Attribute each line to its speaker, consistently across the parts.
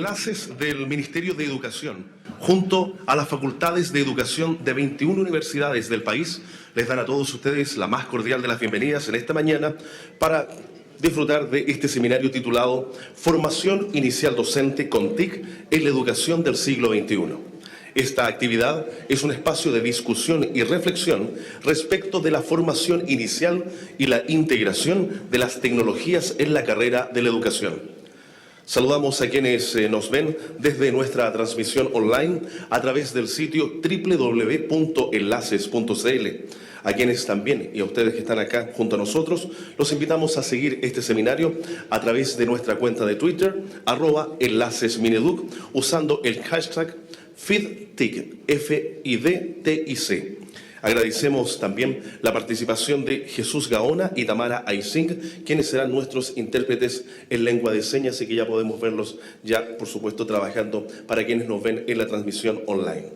Speaker 1: Enlaces del Ministerio de Educación, junto a las facultades de educación de 21 universidades del país, les dan a todos ustedes la más cordial de las bienvenidas en esta mañana para disfrutar de este seminario titulado Formación Inicial Docente con TIC en la Educación del siglo XXI. Esta actividad es un espacio de discusión y reflexión respecto de la formación inicial y la integración de las tecnologías en la carrera de la educación. Saludamos a quienes nos ven desde nuestra transmisión online a través del sitio www.enlaces.cl. A quienes también, y a ustedes que están acá junto a nosotros, los invitamos a seguir este seminario a través de nuestra cuenta de Twitter, @enlacesmineduc, usando el hashtag FIDTIC, FIDTIC. Agradecemos también la participación de Jesús Gaona y Tamara Aysing, quienes serán nuestros intérpretes en lengua de señas y que ya podemos verlos ya, por supuesto, trabajando para quienes nos ven en la transmisión online.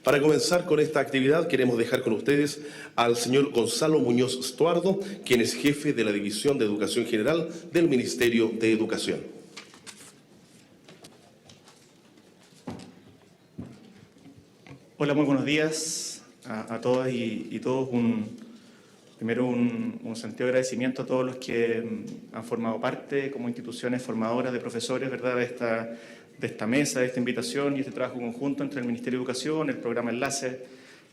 Speaker 1: Para comenzar con esta actividad, queremos dejar con ustedes al señor Gonzalo Muñoz Stuardo, quien es jefe de la División de Educación General del Ministerio de Educación.
Speaker 2: Hola, muy buenos días a todas y todos. Primero un sentido de agradecimiento a todos los que han formado parte como instituciones formadoras de profesores, ¿verdad?, de esta mesa, de esta invitación y este trabajo conjunto entre el Ministerio de Educación, el programa Enlaces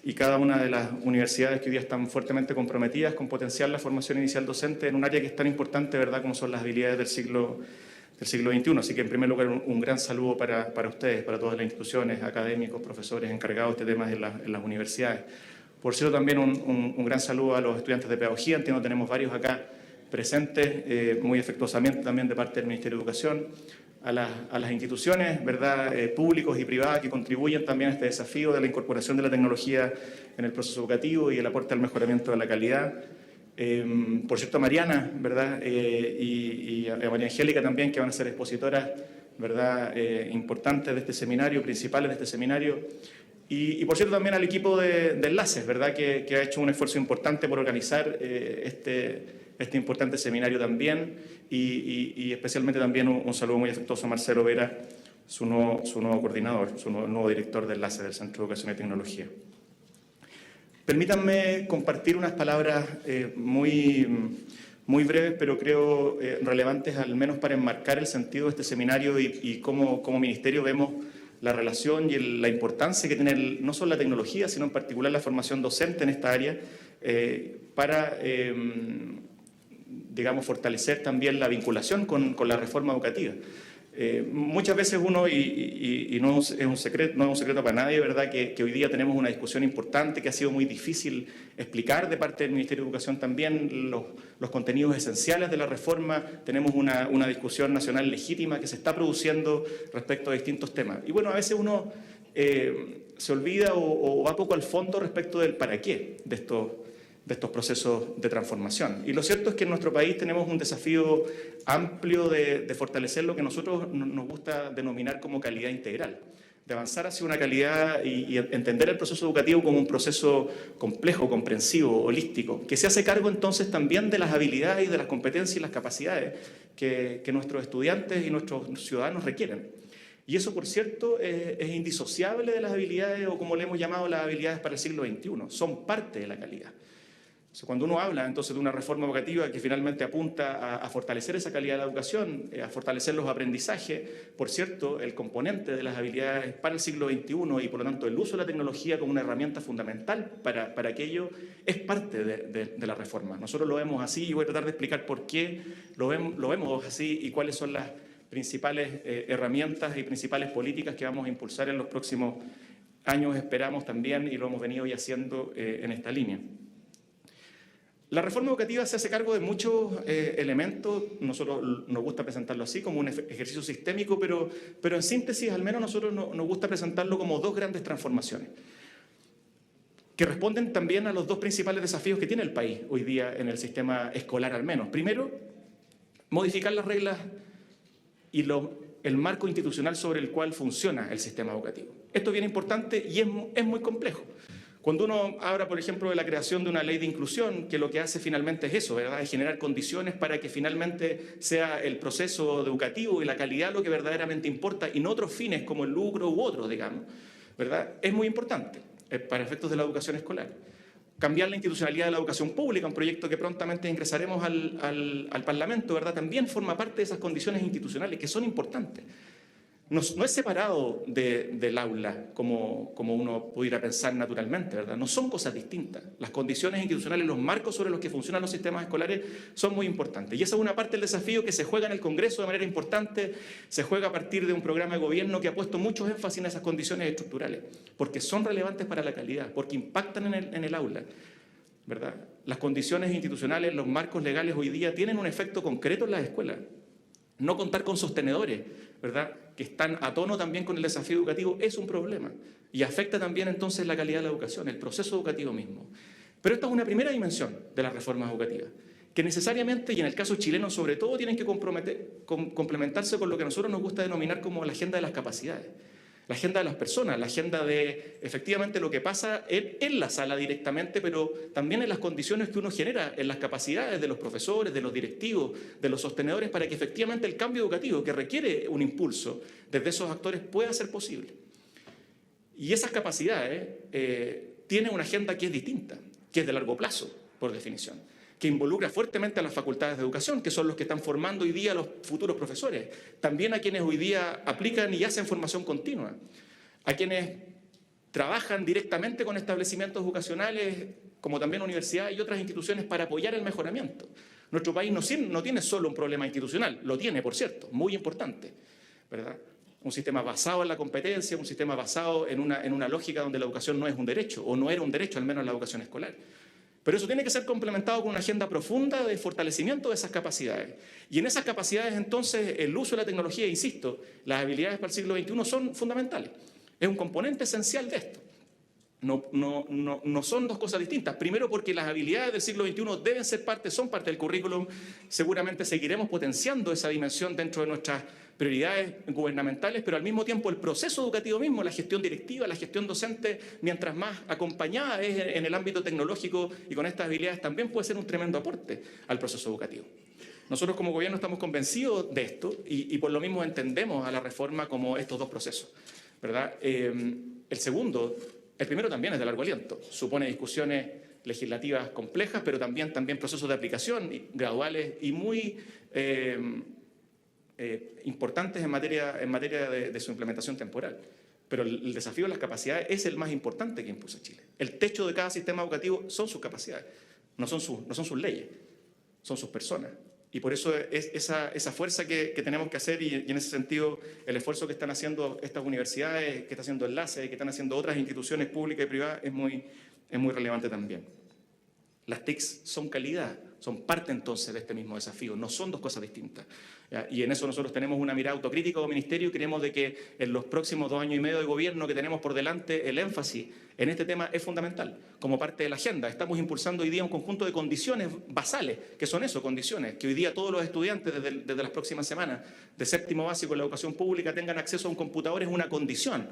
Speaker 2: y cada una de las universidades que hoy día están fuertemente comprometidas con potenciar la formación inicial docente en un área que es tan importante, ¿verdad?, como son las habilidades del siglo XXI. Así que, en primer lugar, un gran saludo para ustedes, para todas las instituciones, académicos, profesores encargados de este tema en las universidades. Por cierto, también un gran saludo a los estudiantes de pedagogía. Entiendo que tenemos varios acá presentes, muy afectuosamente también de parte del Ministerio de Educación, a las instituciones, ¿verdad?, públicos y privadas que contribuyen también a este desafío de la incorporación de la tecnología en el proceso educativo y el aporte al mejoramiento de la calidad. Por cierto, a Mariana, ¿verdad?, y a María Angélica también, que van a ser expositoras, ¿verdad?, importantes de este seminario, principales de este seminario. Y por cierto, también al equipo de Enlaces, ¿verdad?, que ha hecho un esfuerzo importante por organizar este importante seminario también. Y especialmente también un saludo muy afectuoso a Marcelo Vera, su nuevo coordinador, su nuevo director de Enlaces del Centro de Educación y Tecnología. Permítanme compartir unas palabras muy breves, pero creo relevantes, al menos para enmarcar el sentido de este seminario y cómo como ministerio vemos la relación y la importancia que tiene no solo la tecnología, sino en particular la formación docente en esta área para, digamos, fortalecer también la vinculación con la reforma educativa. Muchas veces uno, y no es un secreto para nadie, ¿verdad?, que hoy día tenemos una discusión importante que ha sido muy difícil explicar de parte del Ministerio de Educación también los contenidos esenciales de la reforma. Tenemos una discusión nacional legítima que se está produciendo respecto a distintos temas. Y bueno, a veces uno se olvida o va poco al fondo respecto del para qué de estos procesos de transformación. Y lo cierto es que en nuestro país tenemos un desafío amplio de fortalecer lo que nosotros nos gusta denominar como calidad integral, de avanzar hacia una calidad y entender el proceso educativo como un proceso complejo, comprensivo, holístico, que se hace cargo entonces también de las habilidades y de las competencias y las capacidades que nuestros estudiantes y nuestros ciudadanos requieren. Y eso, por cierto, es indisociable de las habilidades, o como le hemos llamado, las habilidades para el siglo XXI. Son parte de la calidad. Cuando uno habla entonces de una reforma educativa que finalmente apunta a fortalecer esa calidad de la educación, a fortalecer los aprendizajes, por cierto, el componente de las habilidades para el siglo XXI y por lo tanto el uso de la tecnología como una herramienta fundamental para aquello es parte de la reforma. Nosotros lo vemos así y voy a tratar de explicar por qué lo vemos así y cuáles son las principales herramientas y principales políticas que vamos a impulsar en los próximos años, esperamos también, y lo hemos venido ya haciendo en esta línea. La reforma educativa se hace cargo de muchos elementos. Nosotros nos gusta presentarlo así, como un ejercicio sistémico, pero en síntesis, al menos nosotros nos gusta presentarlo como dos grandes transformaciones, que responden también a los dos principales desafíos que tiene el país hoy día en el sistema escolar al menos. Primero, modificar las reglas y el marco institucional sobre el cual funciona el sistema educativo. Esto es bien importante y es muy complejo, Cuando uno habla, por ejemplo, de la creación de una ley de inclusión, que lo que hace finalmente es eso, ¿verdad? Es generar condiciones para que finalmente sea el proceso educativo y la calidad lo que verdaderamente importa y no otros fines como el lucro u otros, digamos, ¿verdad? Es muy importante para efectos de la educación escolar. Cambiar la institucionalidad de la educación pública, un proyecto que prontamente ingresaremos al Parlamento, ¿verdad? También forma parte de esas condiciones institucionales que son importantes. No es separado del aula como uno pudiera pensar naturalmente, ¿verdad? No son cosas distintas. Las condiciones institucionales, los marcos sobre los que funcionan los sistemas escolares son muy importantes. Y esa es una parte del desafío que se juega en el Congreso de manera importante, se juega a partir de un programa de gobierno que ha puesto mucho énfasis en esas condiciones estructurales, porque son relevantes para la calidad, porque impactan en el aula, ¿verdad? Las condiciones institucionales, los marcos legales hoy día tienen un efecto concreto en las escuelas. No contar con sostenedores, ¿verdad?, que están a tono también con el desafío educativo es un problema y afecta también entonces la calidad de la educación, el proceso educativo mismo. Pero esta es una primera dimensión de las reformas educativas, que necesariamente, y en el caso chileno sobre todo, tienen que complementarse con lo que a nosotros nos gusta denominar como la agenda de las capacidades. La agenda de las personas, la agenda de efectivamente lo que pasa en la sala directamente, pero también en las condiciones que uno genera, en las capacidades de los profesores, de los directivos, de los sostenedores, para que efectivamente el cambio educativo que requiere un impulso desde esos actores pueda ser posible. Y esas capacidades tienen una agenda que es distinta, que es de largo plazo, por definición, que involucra fuertemente a las facultades de educación, que son los que están formando hoy día a los futuros profesores, también a quienes hoy día aplican y hacen formación continua, a quienes trabajan directamente con establecimientos educacionales, como también universidades y otras instituciones para apoyar el mejoramiento. Nuestro país no tiene solo un problema institucional, lo tiene, por cierto, muy importante, ¿verdad? Un sistema basado en la competencia, un sistema basado en una lógica donde la educación no es un derecho, o no era un derecho, al menos en la educación escolar. Pero eso tiene que ser complementado con una agenda profunda de fortalecimiento de esas capacidades. Y en esas capacidades, entonces, el uso de la tecnología, insisto, las habilidades para el siglo XXI son fundamentales. Es un componente esencial de esto. No son dos cosas distintas. Primero, porque las habilidades del siglo XXI deben ser son parte del currículum. Seguramente seguiremos potenciando esa dimensión dentro de nuestras prioridades gubernamentales, pero al mismo tiempo el proceso educativo mismo, la gestión directiva, la gestión docente, mientras más acompañada es en el ámbito tecnológico y con estas habilidades, también puede ser un tremendo aporte al proceso educativo. Nosotros como gobierno estamos convencidos de esto y por lo mismo entendemos a la reforma como estos dos procesos, ¿verdad? El primero también es de largo aliento, supone discusiones legislativas complejas, pero también procesos de aplicación graduales y muy importantes en materia de su implementación temporal. Pero el desafío de las capacidades es el más importante que impulsa Chile. El techo de cada sistema educativo son sus capacidades, no son sus leyes, son sus personas. Y por eso es esa fuerza que tenemos que hacer y en ese sentido el esfuerzo que están haciendo estas universidades, que está haciendo Enlace, que están haciendo otras instituciones públicas y privadas es muy relevante también. Las TICs son calidad, son parte entonces de este mismo desafío, no son dos cosas distintas. ¿Ya? Y en eso nosotros tenemos una mirada autocrítica como ministerio y creemos de que en los próximos 2 años y medio de gobierno que tenemos por delante, el énfasis en este tema es fundamental, como parte de la agenda. Estamos impulsando hoy día un conjunto de condiciones basales, que son eso, condiciones, que hoy día todos los estudiantes desde las próximas semanas de séptimo básico en la educación pública tengan acceso a un computador, es una condición.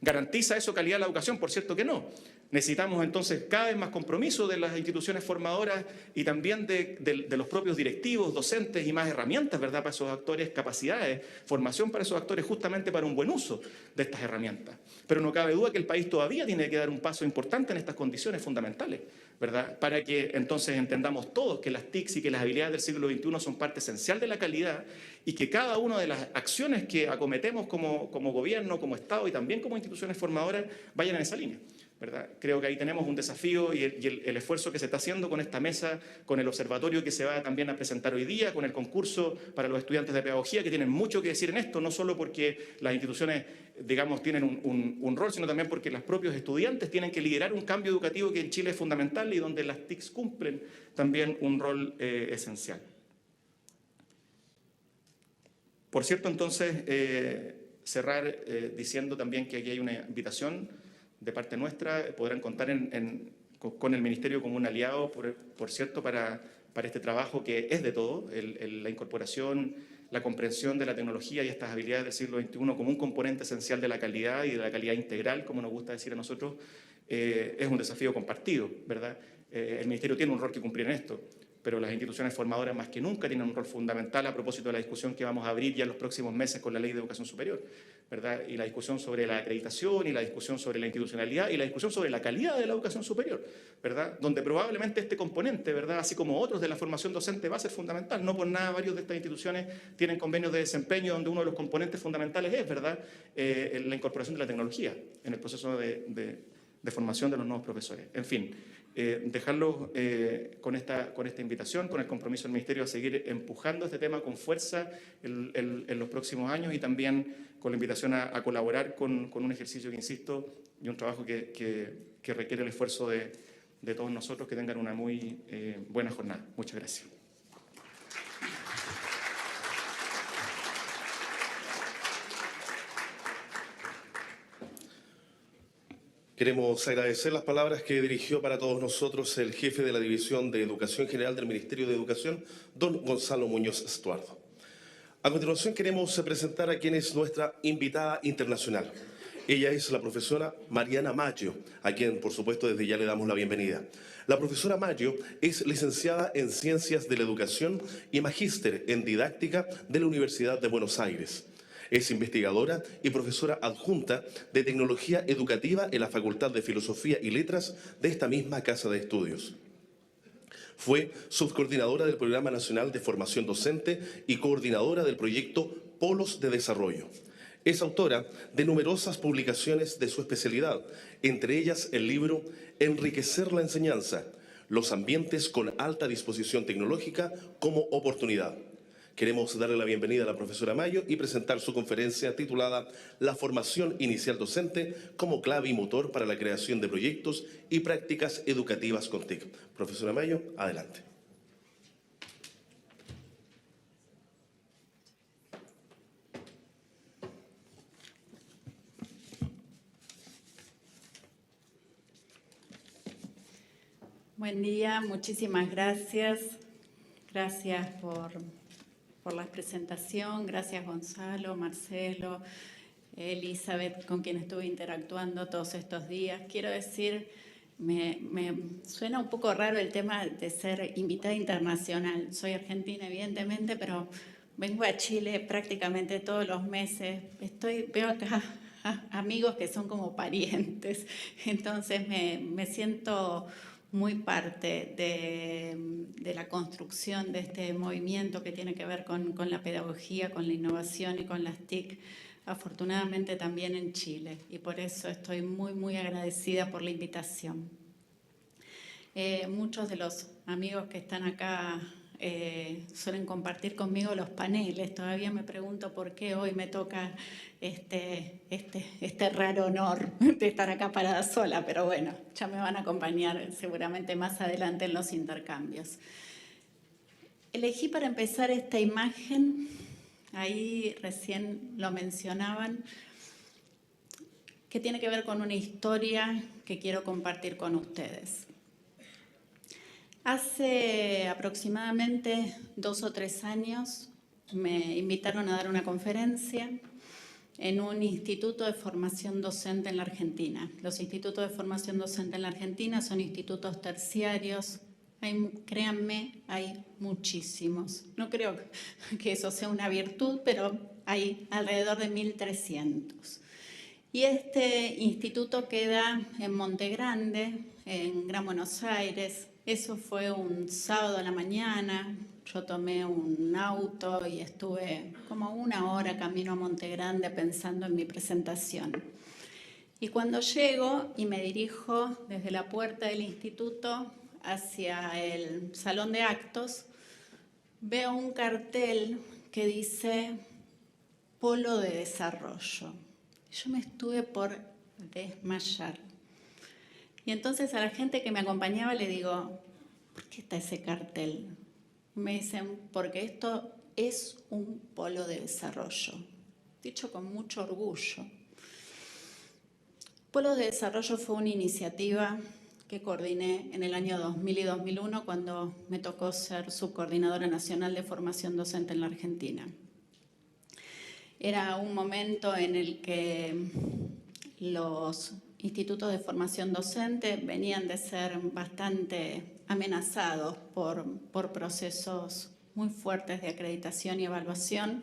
Speaker 2: ¿Garantiza eso calidad de la educación? Por cierto que no. Necesitamos entonces cada vez más compromiso de las instituciones formadoras y también de los propios directivos, docentes y más herramientas, ¿verdad?, para esos actores, capacidades, formación para esos actores justamente para un buen uso de estas herramientas. Pero no cabe duda que el país todavía tiene que dar un paso importante en estas condiciones fundamentales, ¿verdad?, para que entonces entendamos todos que las TICs y que las habilidades del siglo XXI son parte esencial de la calidad y que cada una de las acciones que acometemos como gobierno, como Estado y también como instituciones formadoras vayan en esa línea, ¿verdad? Creo que ahí tenemos un desafío y el esfuerzo que se está haciendo con esta mesa, con el observatorio que se va también a presentar hoy día, con el concurso para los estudiantes de pedagogía, que tienen mucho que decir en esto, no solo porque las instituciones, digamos, tienen un rol, sino también porque los propios estudiantes tienen que liderar un cambio educativo que en Chile es fundamental y donde las TICs cumplen también un rol esencial. Por cierto, entonces, cerrar diciendo también que aquí hay una invitación de parte nuestra, podrán contar con el Ministerio como un aliado, por cierto, para este trabajo que es de todo, la incorporación, la comprensión de la tecnología y estas habilidades del siglo XXI como un componente esencial de la calidad y de la calidad integral, como nos gusta decir a nosotros, es un desafío compartido, ¿verdad? El Ministerio tiene un rol que cumplir en esto, pero las instituciones formadoras más que nunca tienen un rol fundamental a propósito de la discusión que vamos a abrir ya en los próximos meses con la Ley de Educación Superior, ¿verdad? Y la discusión sobre la acreditación, y la discusión sobre la institucionalidad, y la discusión sobre la calidad de la educación superior, ¿verdad? Donde probablemente este componente, ¿verdad?, así como otros de la formación docente, va a ser fundamental. No por nada varios de estas instituciones tienen convenios de desempeño donde uno de los componentes fundamentales es, ¿verdad?, la incorporación de la tecnología en el proceso de formación de los nuevos profesores. En fin, dejarlos con esta invitación, con el compromiso del Ministerio a seguir empujando este tema con fuerza en los próximos años, y también con la invitación a colaborar con un ejercicio que, insisto, y un trabajo que requiere el esfuerzo de todos nosotros. Que tengan una muy buena jornada. Muchas gracias.
Speaker 1: Queremos agradecer las palabras que dirigió para todos nosotros el jefe de la División de Educación General del Ministerio de Educación, don Gonzalo Muñoz Estuardo. A continuación queremos presentar a quien es nuestra invitada internacional. Ella es la profesora Mariana Maggio, a quien, por supuesto, desde ya le damos la bienvenida. La profesora Maggio es licenciada en Ciencias de la Educación y magíster en Didáctica de la Universidad de Buenos Aires. Es investigadora y profesora adjunta de Tecnología Educativa en la Facultad de Filosofía y Letras de esta misma casa de estudios. Fue subcoordinadora del Programa Nacional de Formación Docente y coordinadora del proyecto Polos de Desarrollo. Es autora de numerosas publicaciones de su especialidad, entre ellas el libro Enriquecer la enseñanza, los ambientes con alta disposición tecnológica como oportunidad. Queremos darle la bienvenida a la profesora Maggio y presentar su conferencia titulada La formación inicial docente como clave y motor para la creación de proyectos y prácticas educativas con TIC. Profesora Maggio, adelante.
Speaker 3: Buen día, muchísimas gracias. Gracias por la presentación. Gracias Gonzalo, Marcelo, Elizabeth, con quien estuve interactuando todos estos días. Quiero decir, me suena un poco raro el tema de ser invitada internacional. Soy argentina, evidentemente, pero vengo a Chile prácticamente todos los meses. Veo acá amigos que son como parientes. Entonces me siento muy parte de la construcción de este movimiento que tiene que ver con la pedagogía, con la innovación y con las TIC, afortunadamente también en Chile, y por eso estoy muy, muy agradecida por la invitación. Muchos de los amigos que están acá suelen compartir conmigo los paneles. Todavía me pregunto por qué hoy me toca este raro honor de estar acá parada sola, pero bueno, ya me van a acompañar seguramente más adelante en los intercambios. Elegí para empezar esta imagen, ahí recién lo mencionaban, que tiene que ver con una historia que quiero compartir con ustedes. Hace aproximadamente 2 o 3 años me invitaron a dar una conferencia en un instituto de formación docente en la Argentina. Los institutos de formación docente en la Argentina son institutos terciarios. Créanme, hay muchísimos. No creo que eso sea una virtud, pero hay alrededor de 1.300. Y este instituto queda en Monte Grande, en Gran Buenos Aires. Eso fue un sábado a la mañana. Yo tomé un auto y estuve como 1 hora camino a Monte Grande pensando en mi presentación. Y cuando llego y me dirijo desde la puerta del instituto hacia el salón de actos, veo un cartel que dice Polo de Desarrollo. Yo me estuve por desmayar. Y entonces a la gente que me acompañaba le digo, ¿por qué está ese cartel? Me dicen, porque esto es un polo de desarrollo. Dicho con mucho orgullo. Polo de Desarrollo fue una iniciativa que coordiné en el año 2000 y 2001 cuando me tocó ser subcoordinadora nacional de formación docente en la Argentina. Era un momento en el que los institutos de formación docente venían de ser bastante amenazados por procesos muy fuertes de acreditación y evaluación.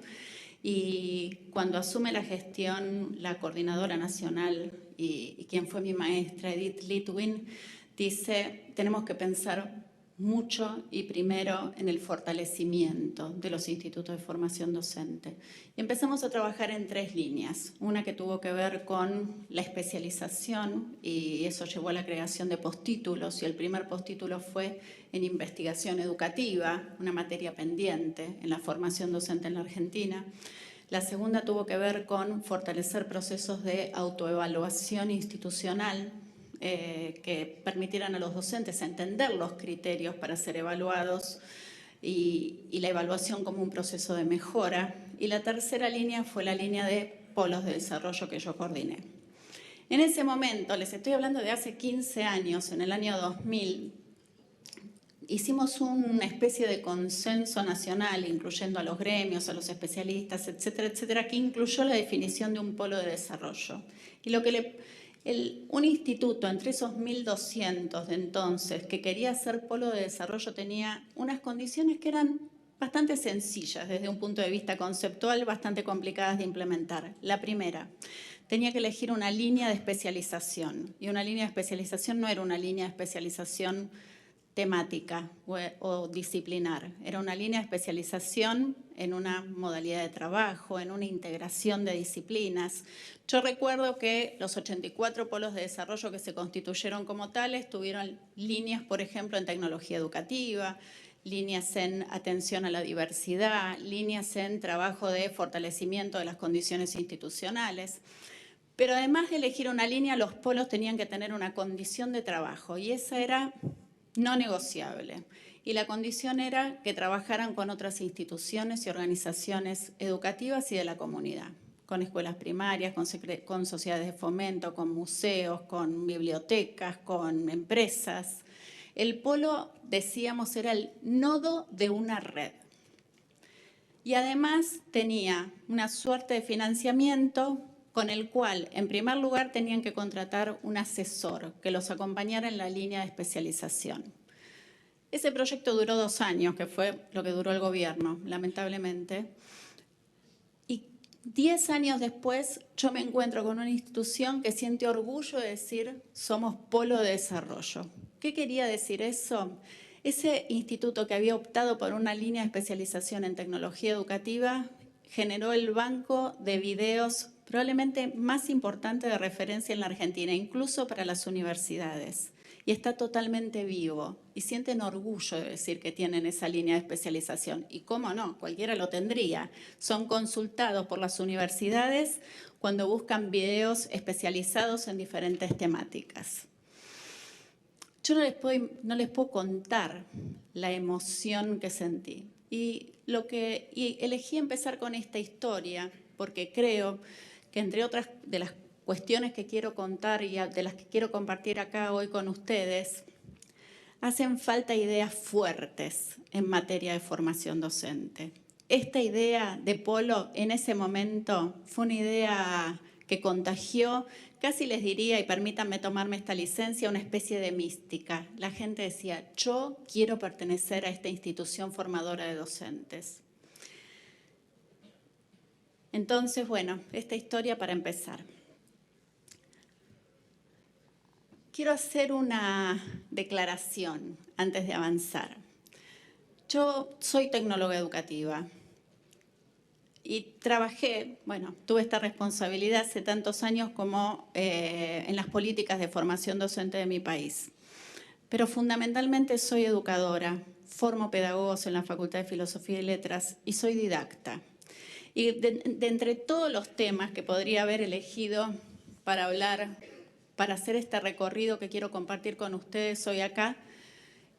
Speaker 3: Y cuando asume la gestión la coordinadora nacional y quien fue mi maestra, Edith Litwin, dice, tenemos que pensar mucho y primero en el fortalecimiento de los institutos de formación docente. Y empezamos a trabajar en 3 líneas. Una que tuvo que ver con la especialización y eso llevó a la creación de postítulos y el primer postítulo fue en investigación educativa, una materia pendiente en la formación docente en la Argentina. La segunda tuvo que ver con fortalecer procesos de autoevaluación institucional que permitieran a los docentes entender los criterios para ser evaluados y la evaluación como un proceso de mejora. Y la tercera línea fue la línea de polos de desarrollo que yo coordiné. En ese momento, les estoy hablando de hace 15 años, en el año 2000, hicimos una especie de consenso nacional, incluyendo a los gremios, a los especialistas, etcétera, etcétera, que incluyó la definición de un polo de desarrollo. Y lo que un instituto entre esos 1.200 de entonces que quería ser polo de desarrollo tenía unas condiciones que eran bastante sencillas desde un punto de vista conceptual, bastante complicadas de implementar. La primera, tenía que elegir una línea de especialización. Y una línea de especialización no era una línea de especialización temática o disciplinar. Era una línea de especialización en una modalidad de trabajo, en una integración de disciplinas. Yo recuerdo que los 84 polos de desarrollo que se constituyeron como tales tuvieron líneas, por ejemplo, en tecnología educativa, líneas en atención a la diversidad, líneas en trabajo de fortalecimiento de las condiciones institucionales. Pero además de elegir una línea, los polos tenían que tener una condición de trabajo y esa era no negociable. Y la condición era que trabajaran con otras instituciones y organizaciones educativas y de la comunidad, con escuelas primarias, con sociedades de fomento, con museos, con bibliotecas, con empresas. El polo, decíamos, era el nodo de una red. Y además tenía una suerte de financiamiento con el cual, en primer lugar, tenían que contratar un asesor que los acompañara en la línea de especialización. Ese proyecto duró 2 años, que fue lo que duró el gobierno, lamentablemente. Y 10 años después, yo me encuentro con una institución que siente orgullo de decir somos polo de desarrollo. ¿Qué quería decir eso? Ese instituto que había optado por una línea de especialización en tecnología educativa generó el banco de videos probablemente más importante de referencia en la Argentina, incluso para las universidades. Y está totalmente vivo. Y sienten orgullo de decir que tienen esa línea de especialización. Y cómo no, cualquiera lo tendría. Son consultados por las universidades cuando buscan videos especializados en diferentes temáticas. Yo no les puedo contar la emoción que sentí. Y elegí empezar con esta historia porque creo que entre otras de las cuestiones que quiero contar y de las que quiero compartir acá hoy con ustedes, hacen falta ideas fuertes en materia de formación docente. Esta idea de polo en ese momento fue una idea que contagió, casi les diría, y permítanme tomarme esta licencia, una especie de mística. La gente decía, yo quiero pertenecer a esta institución formadora de docentes. Entonces, bueno, esta historia para empezar. Quiero hacer una declaración antes de avanzar. Yo soy tecnóloga educativa y tuve esta responsabilidad hace tantos años como en las políticas de formación docente de mi país. Pero fundamentalmente soy educadora, formo pedagogos en la Facultad de Filosofía y Letras y soy didacta. Y de entre todos los temas que podría haber elegido para hablar, para hacer este recorrido que quiero compartir con ustedes hoy acá,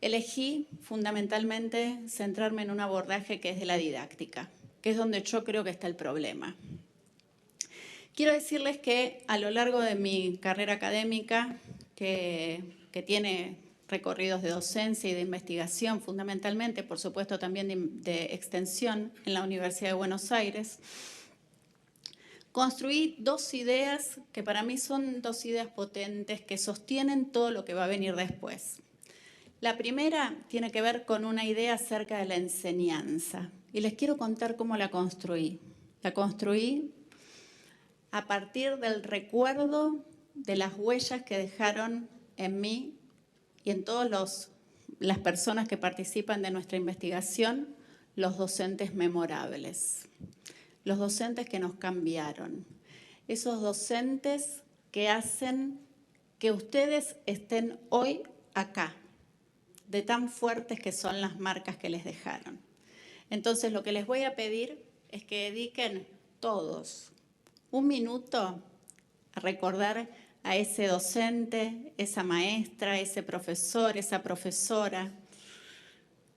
Speaker 3: elegí fundamentalmente centrarme en un abordaje que es de la didáctica, que es donde yo creo que está el problema. Quiero decirles que a lo largo de mi carrera académica, que tiene recorridos de docencia y de investigación fundamentalmente, por supuesto también de extensión en la Universidad de Buenos Aires, construí dos ideas que para mí son dos ideas potentes que sostienen todo lo que va a venir después. La primera tiene que ver con una idea acerca de la enseñanza y les quiero contar cómo la construí. La construí a partir del recuerdo de las huellas que dejaron en mí y en todas las personas que participan de nuestra investigación, los docentes memorables, los docentes que nos cambiaron, esos docentes que hacen que ustedes estén hoy acá, de tan fuertes que son las marcas que les dejaron. Entonces, lo que les voy a pedir es que dediquen todos un minuto a recordar a ese docente, esa maestra, ese profesor, esa profesora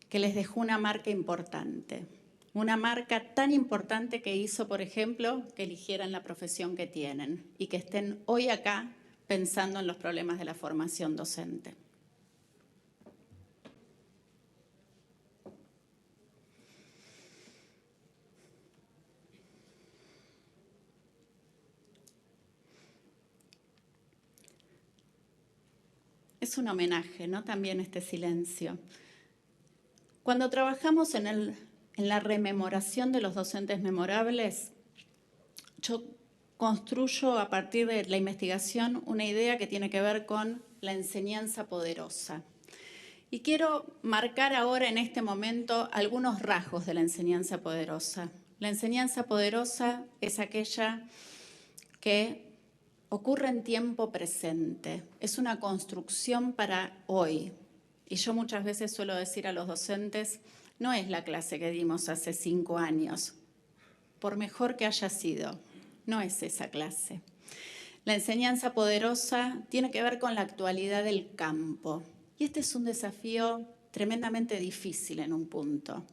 Speaker 3: que les dejó una marca importante. Una marca tan importante que hizo, por ejemplo, que eligieran la profesión que tienen y que estén hoy acá pensando en los problemas de la formación docente. Es un homenaje, ¿no? También este silencio. Cuando trabajamos en la rememoración de los docentes memorables, yo construyo a partir de la investigación una idea que tiene que ver con la enseñanza poderosa. Y quiero marcar ahora en este momento algunos rasgos de la enseñanza poderosa. La enseñanza poderosa es aquella que ocurre en tiempo presente, es una construcción para hoy. Y yo muchas veces suelo decir a los docentes, no es la clase que dimos hace 5 años, por mejor que haya sido, no es esa clase. La enseñanza poderosa tiene que ver con la actualidad del campo. Y este es un desafío tremendamente difícil en un punto.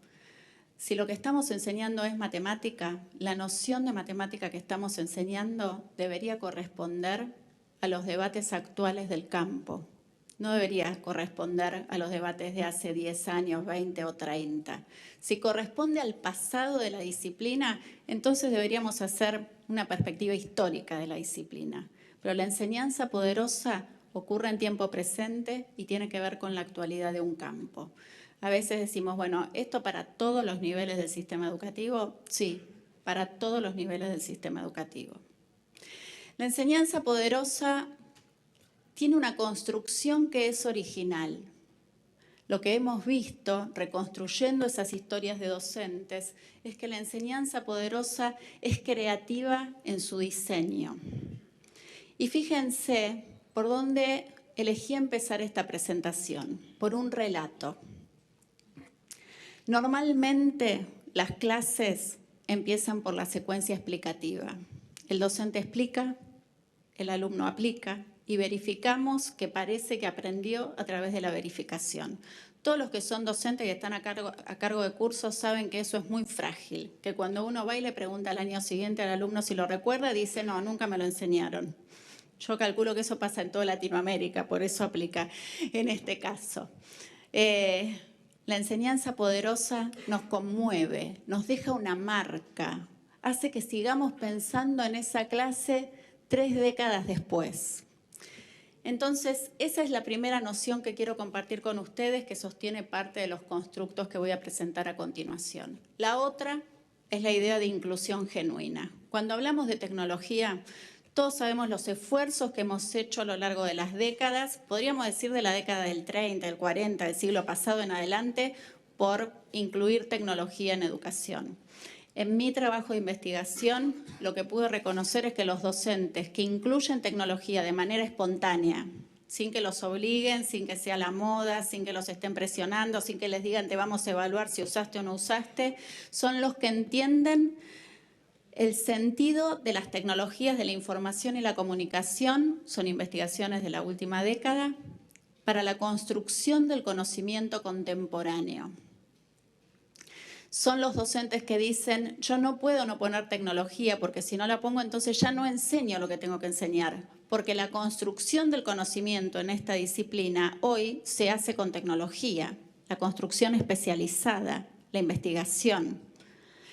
Speaker 3: Si lo que estamos enseñando es matemática, la noción de matemática que estamos enseñando debería corresponder a los debates actuales del campo. No debería corresponder a los debates de hace 10 años, 20 o 30. Si corresponde al pasado de la disciplina, entonces deberíamos hacer una perspectiva histórica de la disciplina. Pero la enseñanza poderosa ocurre en tiempo presente y tiene que ver con la actualidad de un campo. A veces decimos, bueno, ¿esto para todos los niveles del sistema educativo? Sí, para todos los niveles del sistema educativo. La enseñanza poderosa tiene una construcción que es original. Lo que hemos visto, reconstruyendo esas historias de docentes, es que la enseñanza poderosa es creativa en su diseño. Y fíjense por dónde elegí empezar esta presentación, por un relato. Normalmente las clases empiezan por la secuencia explicativa. El docente explica, el alumno aplica y verificamos que parece que aprendió a través de la verificación. Todos los que son docentes y están a cargo de cursos saben que eso es muy frágil, que cuando uno va y le pregunta al año siguiente al alumno si lo recuerda, dice no, nunca me lo enseñaron. Yo calculo que eso pasa en toda Latinoamérica, por eso aplica en este caso. La enseñanza poderosa nos conmueve, nos deja una marca, hace que sigamos pensando en esa clase 3 décadas después. Entonces, esa es la primera noción que quiero compartir con ustedes, que sostiene parte de los constructos que voy a presentar a continuación. La otra es la idea de inclusión genuina. Cuando hablamos de tecnología, todos sabemos los esfuerzos que hemos hecho a lo largo de las décadas, podríamos decir de la década del 30, del 40, del siglo pasado en adelante, por incluir tecnología en educación. En mi trabajo de investigación, lo que pude reconocer es que los docentes que incluyen tecnología de manera espontánea, sin que los obliguen, sin que sea la moda, sin que los estén presionando, sin que les digan te vamos a evaluar si usaste o no usaste, son los que entienden el sentido de las tecnologías de la información y la comunicación, son investigaciones de la última década, para la construcción del conocimiento contemporáneo. Son los docentes que dicen, yo no puedo no poner tecnología porque si no la pongo entonces ya no enseño lo que tengo que enseñar, porque la construcción del conocimiento en esta disciplina hoy se hace con tecnología, la construcción especializada, la investigación.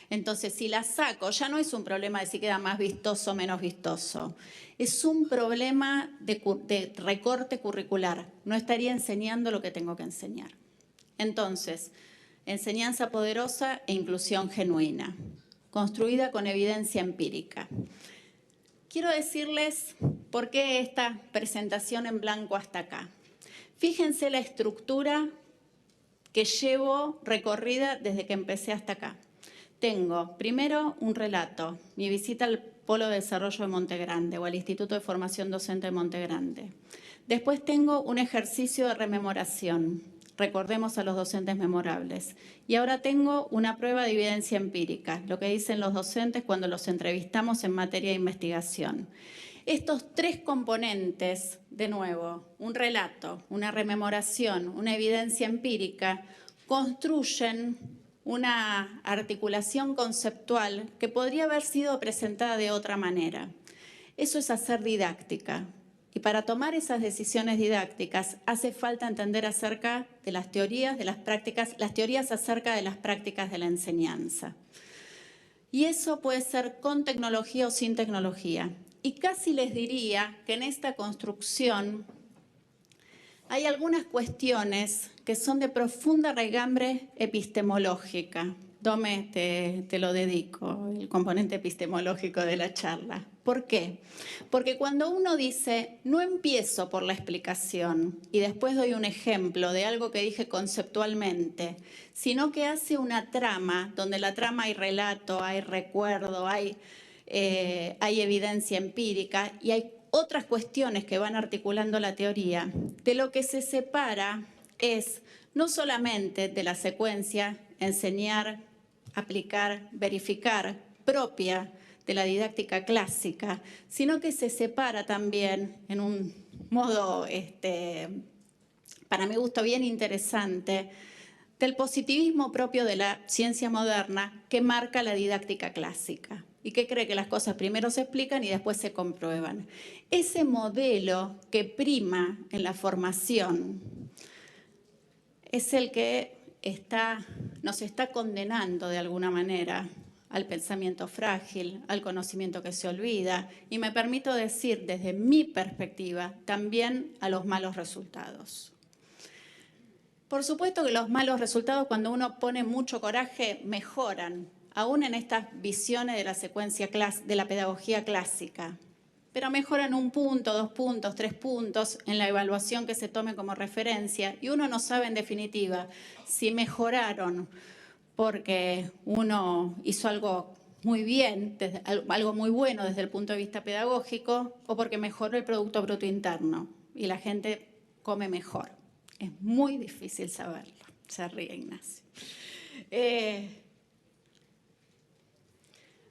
Speaker 3: Entonces, si la saco, ya no es un problema de si queda más vistoso o menos vistoso. Es un problema de recorte curricular. No estaría enseñando lo que tengo que enseñar. Entonces, enseñanza poderosa e inclusión genuina, construida con evidencia empírica. Quiero decirles por qué esta presentación en blanco hasta acá. Fíjense la estructura que llevo recorrida desde que empecé hasta acá. Tengo primero un relato, mi visita al Polo de Desarrollo de Monte Grande o al Instituto de Formación Docente de Monte Grande. Después tengo un ejercicio de rememoración, recordemos a los docentes memorables. Y ahora tengo una prueba de evidencia empírica, lo que dicen los docentes cuando los entrevistamos en materia de investigación. Estos tres componentes, de nuevo, un relato, una rememoración, una evidencia empírica, construyen una articulación conceptual que podría haber sido presentada de otra manera. Eso es hacer didáctica. Y para tomar esas decisiones didácticas hace falta entender acerca de las teorías, de las prácticas, las teorías acerca de las prácticas de la enseñanza. Y eso puede ser con tecnología o sin tecnología. Y casi les diría que en esta construcción hay algunas cuestiones que son de profunda raigambre epistemológica. Dome, te lo dedico, el componente epistemológico de la charla. ¿Por qué? Porque cuando uno dice, no empiezo por la explicación y después doy un ejemplo de algo que dije conceptualmente, sino que hace una trama, donde en la trama hay relato, hay recuerdo, hay evidencia empírica y hay otras cuestiones que van articulando la teoría, de lo que se separa es no solamente de la secuencia enseñar, aplicar, verificar, propia de la didáctica clásica, sino que se separa también en un modo, para mi gusto, bien interesante, del positivismo propio de la ciencia moderna que marca la didáctica clásica y que cree que las cosas primero se explican y después se comprueban. Ese modelo que prima en la formación es el que nos está condenando de alguna manera al pensamiento frágil, al conocimiento que se olvida y me permito decir desde mi perspectiva también a los malos resultados. Por supuesto que los malos resultados cuando uno pone mucho coraje mejoran, aún en estas visiones de la secuencia de la pedagogía clásica, pero mejoran 1 punto, 2 puntos, 3 puntos en la evaluación que se tome como referencia y uno no sabe en definitiva si mejoraron porque uno hizo algo muy bien, algo muy bueno desde el punto de vista pedagógico o porque mejoró el Producto Bruto Interno y la gente come mejor. Es muy difícil saberlo, se ríe Ignacio.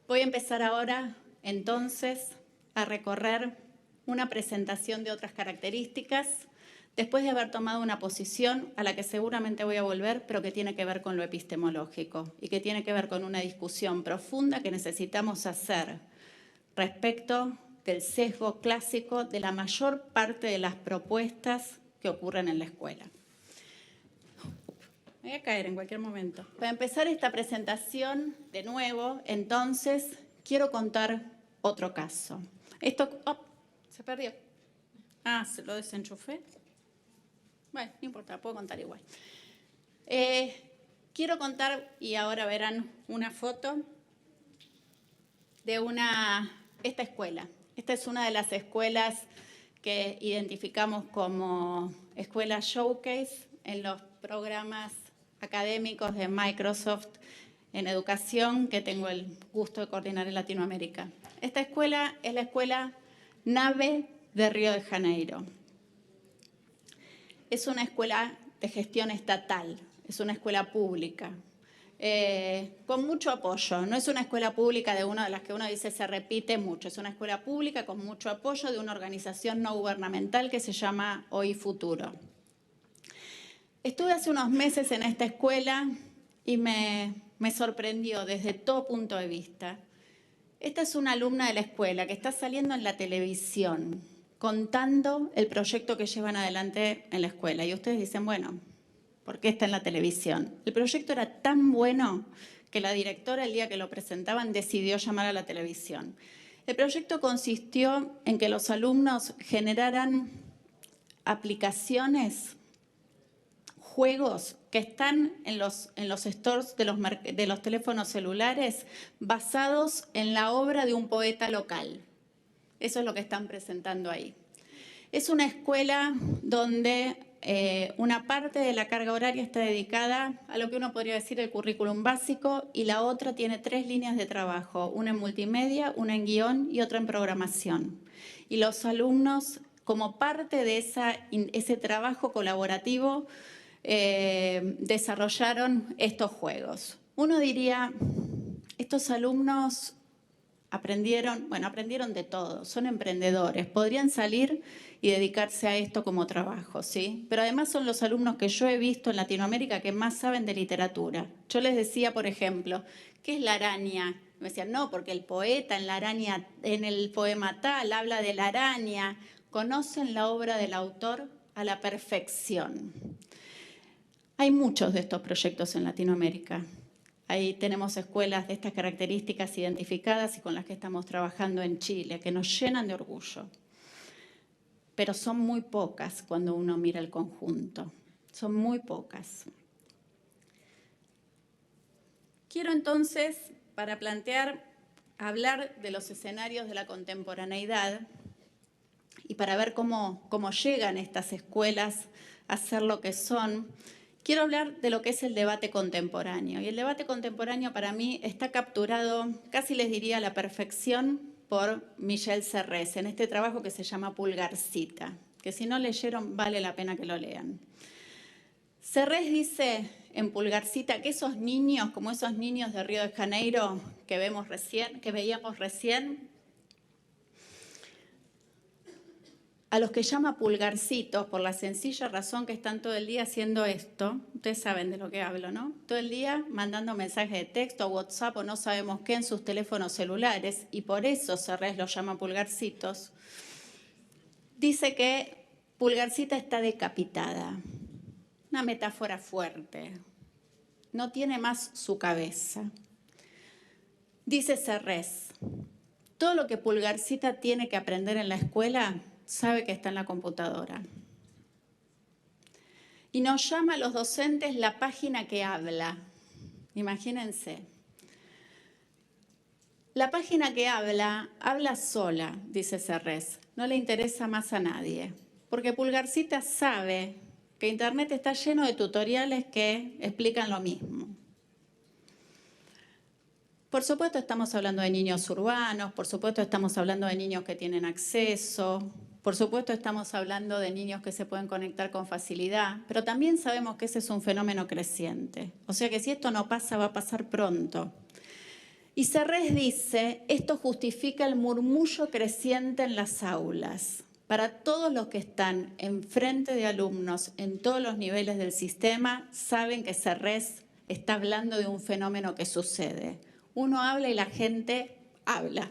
Speaker 3: Voy a empezar ahora, entonces, a recorrer una presentación de otras características, después de haber tomado una posición a la que seguramente voy a volver, pero que tiene que ver con lo epistemológico y que tiene que ver con una discusión profunda que necesitamos hacer respecto del sesgo clásico de la mayor parte de las propuestas que ocurren en la escuela. Me voy a caer en cualquier momento. Para empezar esta presentación, de nuevo, entonces, quiero contar otro caso. Esto, se perdió. Se lo desenchufé. Bueno, no importa, puedo contar igual. Quiero contar, y ahora verán una foto, de esta escuela. Esta es una de las escuelas que identificamos como escuela showcase en los programas académicos de Microsoft en educación que tengo el gusto de coordinar en Latinoamérica. Esta escuela es la escuela NAVE de Río de Janeiro. Es una escuela de gestión estatal, es una escuela pública, con mucho apoyo. No es una escuela pública de una de las que uno dice se repite mucho, es una escuela pública con mucho apoyo de una organización no gubernamental que se llama Hoy Futuro. Estuve hace unos meses en esta escuela y me sorprendió desde todo punto de vista. Esta es una alumna de la escuela que está saliendo en la televisión contando el proyecto que llevan adelante en la escuela. Y ustedes dicen, bueno, ¿por qué está en la televisión? El proyecto era tan bueno que la directora, el día que lo presentaban, decidió llamar a la televisión. El proyecto consistió en que los alumnos generaran aplicaciones, juegos que están en los stores de los teléfonos celulares basados en la obra de un poeta local. Eso es lo que están presentando ahí. Es una escuela donde una parte de la carga horaria está dedicada a lo que uno podría decir el currículum básico y la otra tiene 3 líneas de trabajo, una en multimedia, una en guión y otra en programación. Y los alumnos, como parte de ese trabajo colaborativo, desarrollaron estos juegos. Uno diría, estos alumnos aprendieron de todo, son emprendedores, podrían salir y dedicarse a esto como trabajo, ¿sí? Pero además son los alumnos que yo he visto en Latinoamérica que más saben de literatura. Yo les decía, por ejemplo, ¿qué es la araña? Me decían, no, porque el poeta en el poema tal habla de la araña. Conocen la obra del autor a la perfección. Hay muchos de estos proyectos en Latinoamérica. Ahí tenemos escuelas de estas características identificadas y con las que estamos trabajando en Chile, que nos llenan de orgullo. Pero son muy pocas cuando uno mira el conjunto. Son muy pocas. Quiero entonces, para hablar de los escenarios de la contemporaneidad y para ver cómo llegan estas escuelas a ser lo que son, quiero hablar de lo que es el debate contemporáneo. Y el debate contemporáneo para mí está capturado, casi les diría a la perfección, por Michel Serres, en este trabajo que se llama Pulgarcita, que si no leyeron vale la pena que lo lean. Serres dice en Pulgarcita que esos niños, como esos niños de Río de Janeiro que veíamos recién, a los que llama pulgarcitos por la sencilla razón que están todo el día haciendo esto. Ustedes saben de lo que hablo, ¿no? Todo el día mandando mensajes de texto, WhatsApp o no sabemos qué en sus teléfonos celulares, y por eso Serres los llama pulgarcitos. Dice que Pulgarcita está decapitada. Una metáfora fuerte. No tiene más su cabeza. Dice Serres, todo lo que Pulgarcita tiene que aprender en la escuela sabe que está en la computadora. Y nos llama a los docentes la página que habla. Imagínense. La página que habla sola, dice Serres. No le interesa más a nadie. Porque Pulgarcita sabe que Internet está lleno de tutoriales que explican lo mismo. Por supuesto estamos hablando de niños urbanos, por supuesto estamos hablando de niños que tienen acceso, por supuesto estamos hablando de niños que se pueden conectar con facilidad, pero también sabemos que ese es un fenómeno creciente. O sea que si esto no pasa, va a pasar pronto. Y Serres dice, esto justifica el murmullo creciente en las aulas. Para todos los que están enfrente de alumnos en todos los niveles del sistema, saben que Serres está hablando de un fenómeno que sucede. Uno habla y la gente habla,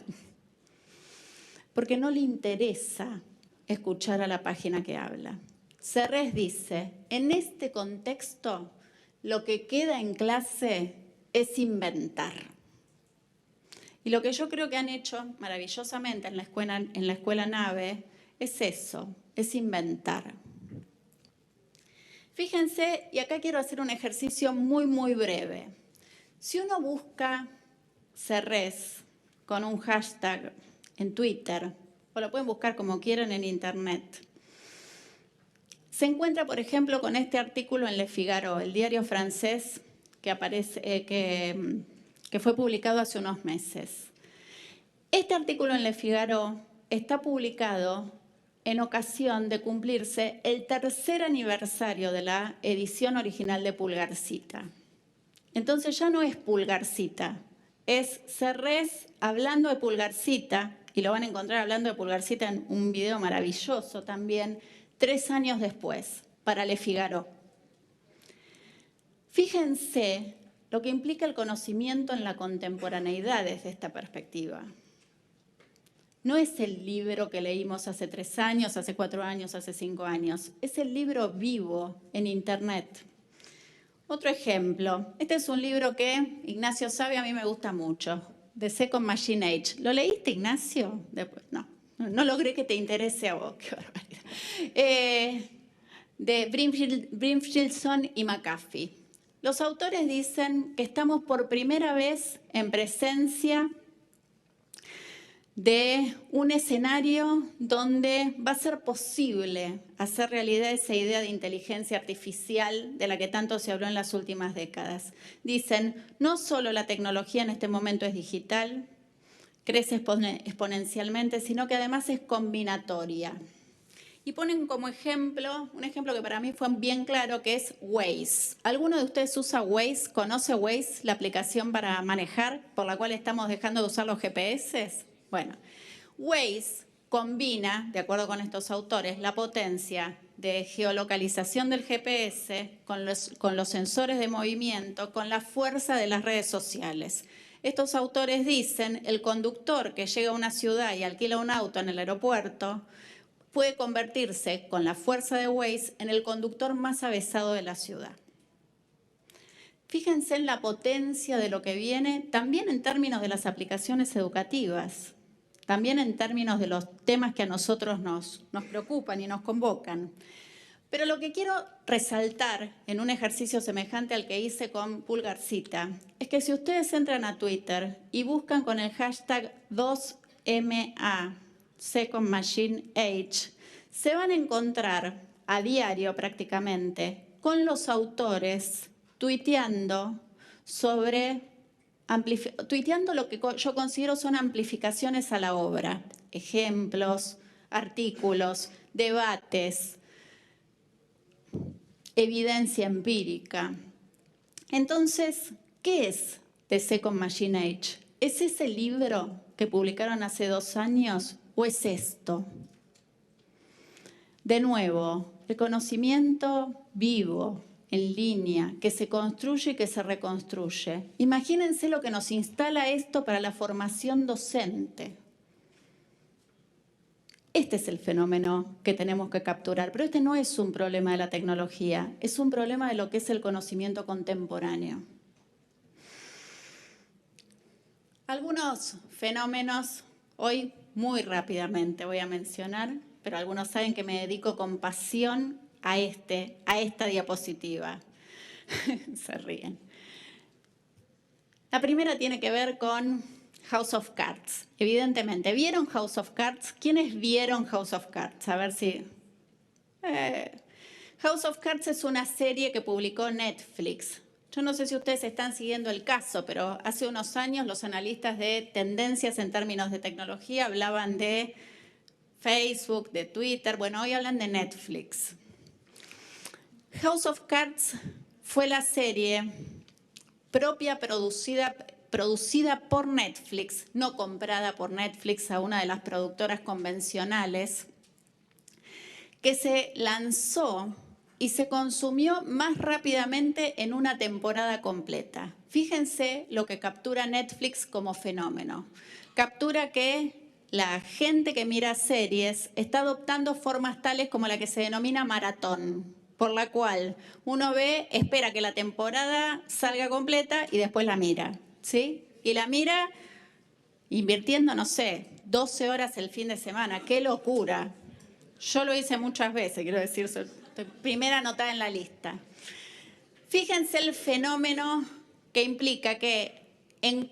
Speaker 3: porque no le interesa escuchar a la página que habla. Serres dice, en este contexto, lo que queda en clase es inventar. Y lo que yo creo que han hecho maravillosamente en la escuela Nave es eso, es inventar. Fíjense, y acá quiero hacer un ejercicio muy, muy breve. Si uno busca Serres con un hashtag en Twitter, o lo pueden buscar como quieran en Internet, se encuentra, por ejemplo, con este artículo en Le Figaro, el diario francés que fue publicado hace unos meses. Este artículo en Le Figaro está publicado en ocasión de cumplirse el 3er aniversario de la edición original de Pulgarcita. Entonces ya no es Pulgarcita, es Serres hablando de Pulgarcita, y lo van a encontrar hablando de Pulgarcita en un video maravilloso también, 3 años después, para Le Figaro. Fíjense lo que implica el conocimiento en la contemporaneidad desde esta perspectiva. No es el libro que leímos hace 3 años, hace 4 años, hace 5 años. Es el libro vivo en Internet. Otro ejemplo. Este es un libro que Ignacio sabe, a mí me gusta mucho. The Second Machine Age. ¿Lo leíste, Ignacio? Después, no logré que te interese a vos. Qué barbaridad. De Brimfieldson y McAfee. Los autores dicen que estamos por primera vez en presencia de un escenario donde va a ser posible hacer realidad esa idea de inteligencia artificial de la que tanto se habló en las últimas décadas. Dicen, no solo la tecnología en este momento es digital, crece exponencialmente, sino que además es combinatoria. Y ponen como ejemplo, un ejemplo que para mí fue bien claro, que es Waze. ¿Alguno de ustedes usa Waze? ¿Conoce Waze, la aplicación para manejar, por la cual estamos dejando de usar los GPS? Bueno, Waze combina, de acuerdo con estos autores, la potencia de geolocalización del GPS con los sensores de movimiento, con la fuerza de las redes sociales. Estos autores dicen, el conductor que llega a una ciudad y alquila un auto en el aeropuerto puede convertirse, con la fuerza de Waze, en el conductor más avesado de la ciudad. Fíjense en la potencia de lo que viene, también en términos de las aplicaciones educativas, también en términos de los temas que a nosotros nos preocupan y nos convocan. Pero lo que quiero resaltar en un ejercicio semejante al que hice con Pulgarcita es que si ustedes entran a Twitter y buscan con el hashtag 2MA, Second Machine Age, se van a encontrar a diario prácticamente con los autores tuiteando lo que yo considero son amplificaciones a la obra, ejemplos, artículos, debates, evidencia empírica. Entonces, ¿qué es The Second Machine Age? ¿Es ese libro que publicaron hace 2 años o es esto? De nuevo, el conocimiento vivo, en línea, que se construye y que se reconstruye. Imagínense lo que nos instala esto para la formación docente. Este es el fenómeno que tenemos que capturar, pero este no es un problema de la tecnología, es un problema de lo que es el conocimiento contemporáneo. Algunos fenómenos, hoy muy rápidamente voy a mencionar, pero algunos saben que me dedico con pasión a esta diapositiva. Se ríen. La primera tiene que ver con House of Cards. Evidentemente, ¿vieron House of Cards? ¿Quiénes vieron House of Cards? A ver si... House of Cards es una serie que publicó Netflix. Yo no sé si ustedes están siguiendo el caso, pero hace unos años los analistas de tendencias en términos de tecnología hablaban de Facebook, de Twitter. Bueno, hoy hablan de Netflix. House of Cards fue la serie propia producida por Netflix, no comprada por Netflix a una de las productoras convencionales, que se lanzó y se consumió más rápidamente en una temporada completa. Fíjense lo que captura Netflix como fenómeno. Captura que la gente que mira series está adoptando formas tales como la que se denomina maratón, por la cual uno espera que la temporada salga completa y después la mira, ¿sí? Y la mira invirtiendo, no sé, 12 horas el fin de semana. ¡Qué locura! Yo lo hice muchas veces, quiero decir, soy primera anotada en la lista. Fíjense el fenómeno que implica que en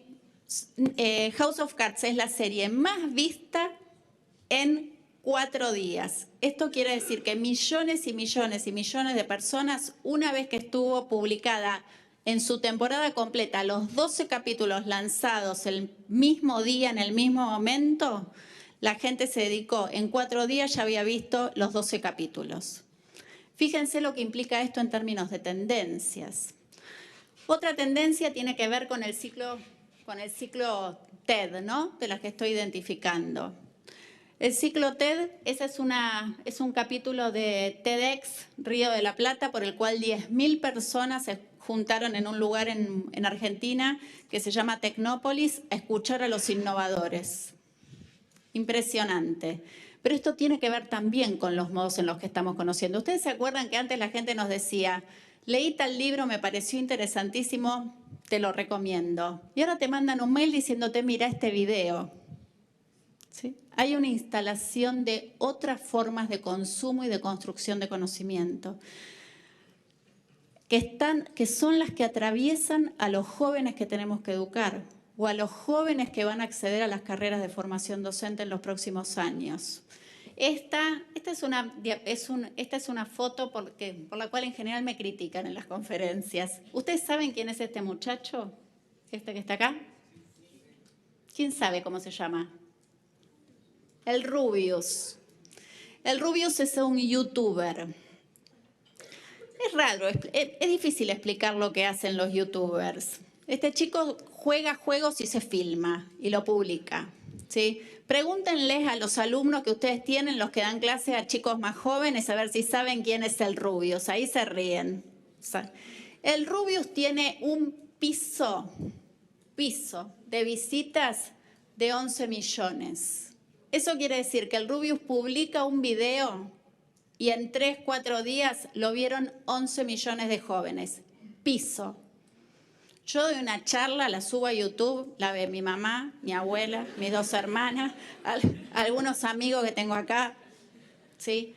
Speaker 3: House of Cards es la serie más vista en 4 días. Esto quiere decir que millones y millones y millones de personas, una vez que estuvo publicada en su temporada completa, los 12 capítulos lanzados el mismo día, en el mismo momento, la gente se dedicó, en 4 días ya había visto los 12 capítulos. Fíjense lo que implica esto en términos de tendencias. Otra tendencia tiene que ver con el ciclo TED, ¿no? De las que estoy identificando. El ciclo TED, ese es un capítulo de TEDx Río de la Plata, por el cual 10.000 personas se juntaron en un lugar en Argentina que se llama Tecnópolis a escuchar a los innovadores. Impresionante. Pero esto tiene que ver también con los modos en los que estamos conociendo. ¿Ustedes se acuerdan que antes la gente nos decía, leí tal libro, me pareció interesantísimo, te lo recomiendo? Y ahora te mandan un mail diciéndote, mira este video. ¿Sí? Hay una instalación de otras formas de consumo y de construcción de conocimiento que son las que atraviesan a los jóvenes que tenemos que educar o a los jóvenes que van a acceder a las carreras de formación docente en los próximos años. Esta es una foto por la cual en general me critican en las conferencias. ¿Ustedes saben quién es este muchacho? ¿Este que está acá? ¿Quién sabe cómo se llama? El Rubius. El Rubius es un youtuber. Es raro, es difícil explicar lo que hacen los youtubers. Este chico juega juegos y se filma y lo publica, ¿sí? Pregúntenles a los alumnos que ustedes tienen, los que dan clase a chicos más jóvenes, a ver si saben quién es el Rubius. Ahí se ríen. El Rubius tiene un piso de visitas de 11 millones. Eso quiere decir que el Rubius publica un video y en 3, 4 días lo vieron 11 millones de jóvenes. Piso. Yo doy una charla, la subo a YouTube, la ve mi mamá, mi abuela, mis 2 hermanas, algunos amigos que tengo acá, ¿sí?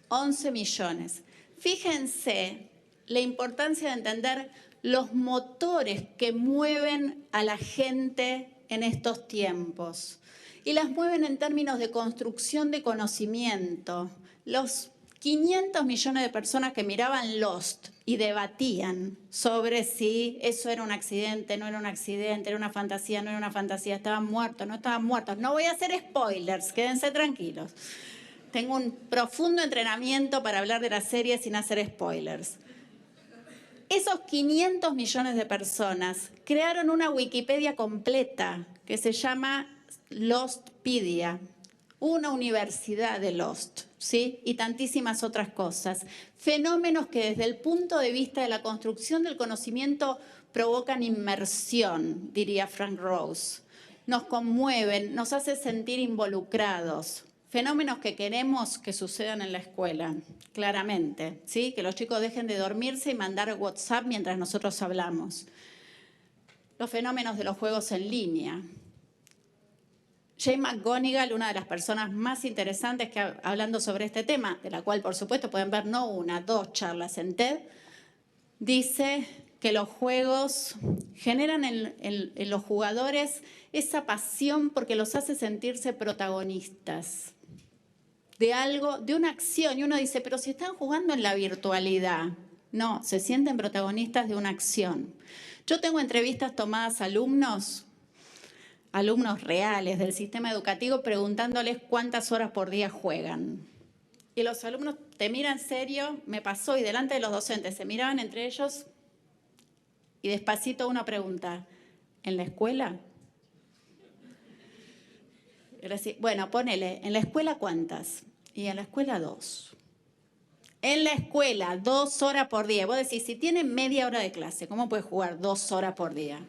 Speaker 3: 11 millones. Fíjense la importancia de entender los motores que mueven a la gente en estos tiempos. Y las mueven en términos de construcción de conocimiento. Los 500 millones de personas que miraban Lost y debatían sobre si eso era un accidente, no era un accidente, era una fantasía, no era una fantasía, estaban muertos, no estaban muertos. No voy a hacer spoilers, quédense tranquilos. Tengo un profundo entrenamiento para hablar de la serie sin hacer spoilers. Esos 500 millones de personas crearon una Wikipedia completa que se llama Lostpedia, una universidad de Lost, ¿sí? Y tantísimas otras cosas. Fenómenos que desde el punto de vista de la construcción del conocimiento provocan inmersión, diría Frank Rose. Nos conmueven, nos hace sentir involucrados. Fenómenos que queremos que sucedan en la escuela, claramente, ¿sí? Que los chicos dejen de dormirse y mandar WhatsApp mientras nosotros hablamos. Los fenómenos de los juegos en línea. Jane McGonigal, una de las personas más interesantes que hablando sobre este tema, de la cual por supuesto pueden ver no una, 2 charlas en TED, dice que los juegos generan en los jugadores esa pasión porque los hace sentirse protagonistas de algo, de una acción. Y uno dice, pero si están jugando en la virtualidad. No, se sienten protagonistas de una acción. Yo tengo entrevistas tomadas a alumnos reales del sistema educativo preguntándoles cuántas horas por día juegan. Y los alumnos te miran serio, me pasó, y delante de los docentes se miraban entre ellos y despacito uno pregunta, ¿en la escuela? Bueno, ponele, ¿en la escuela cuántas? Y en la escuela 2. En la escuela, 2 horas por día. Vos decís, si tienen media hora de clase, ¿cómo puedes jugar 2 horas por día?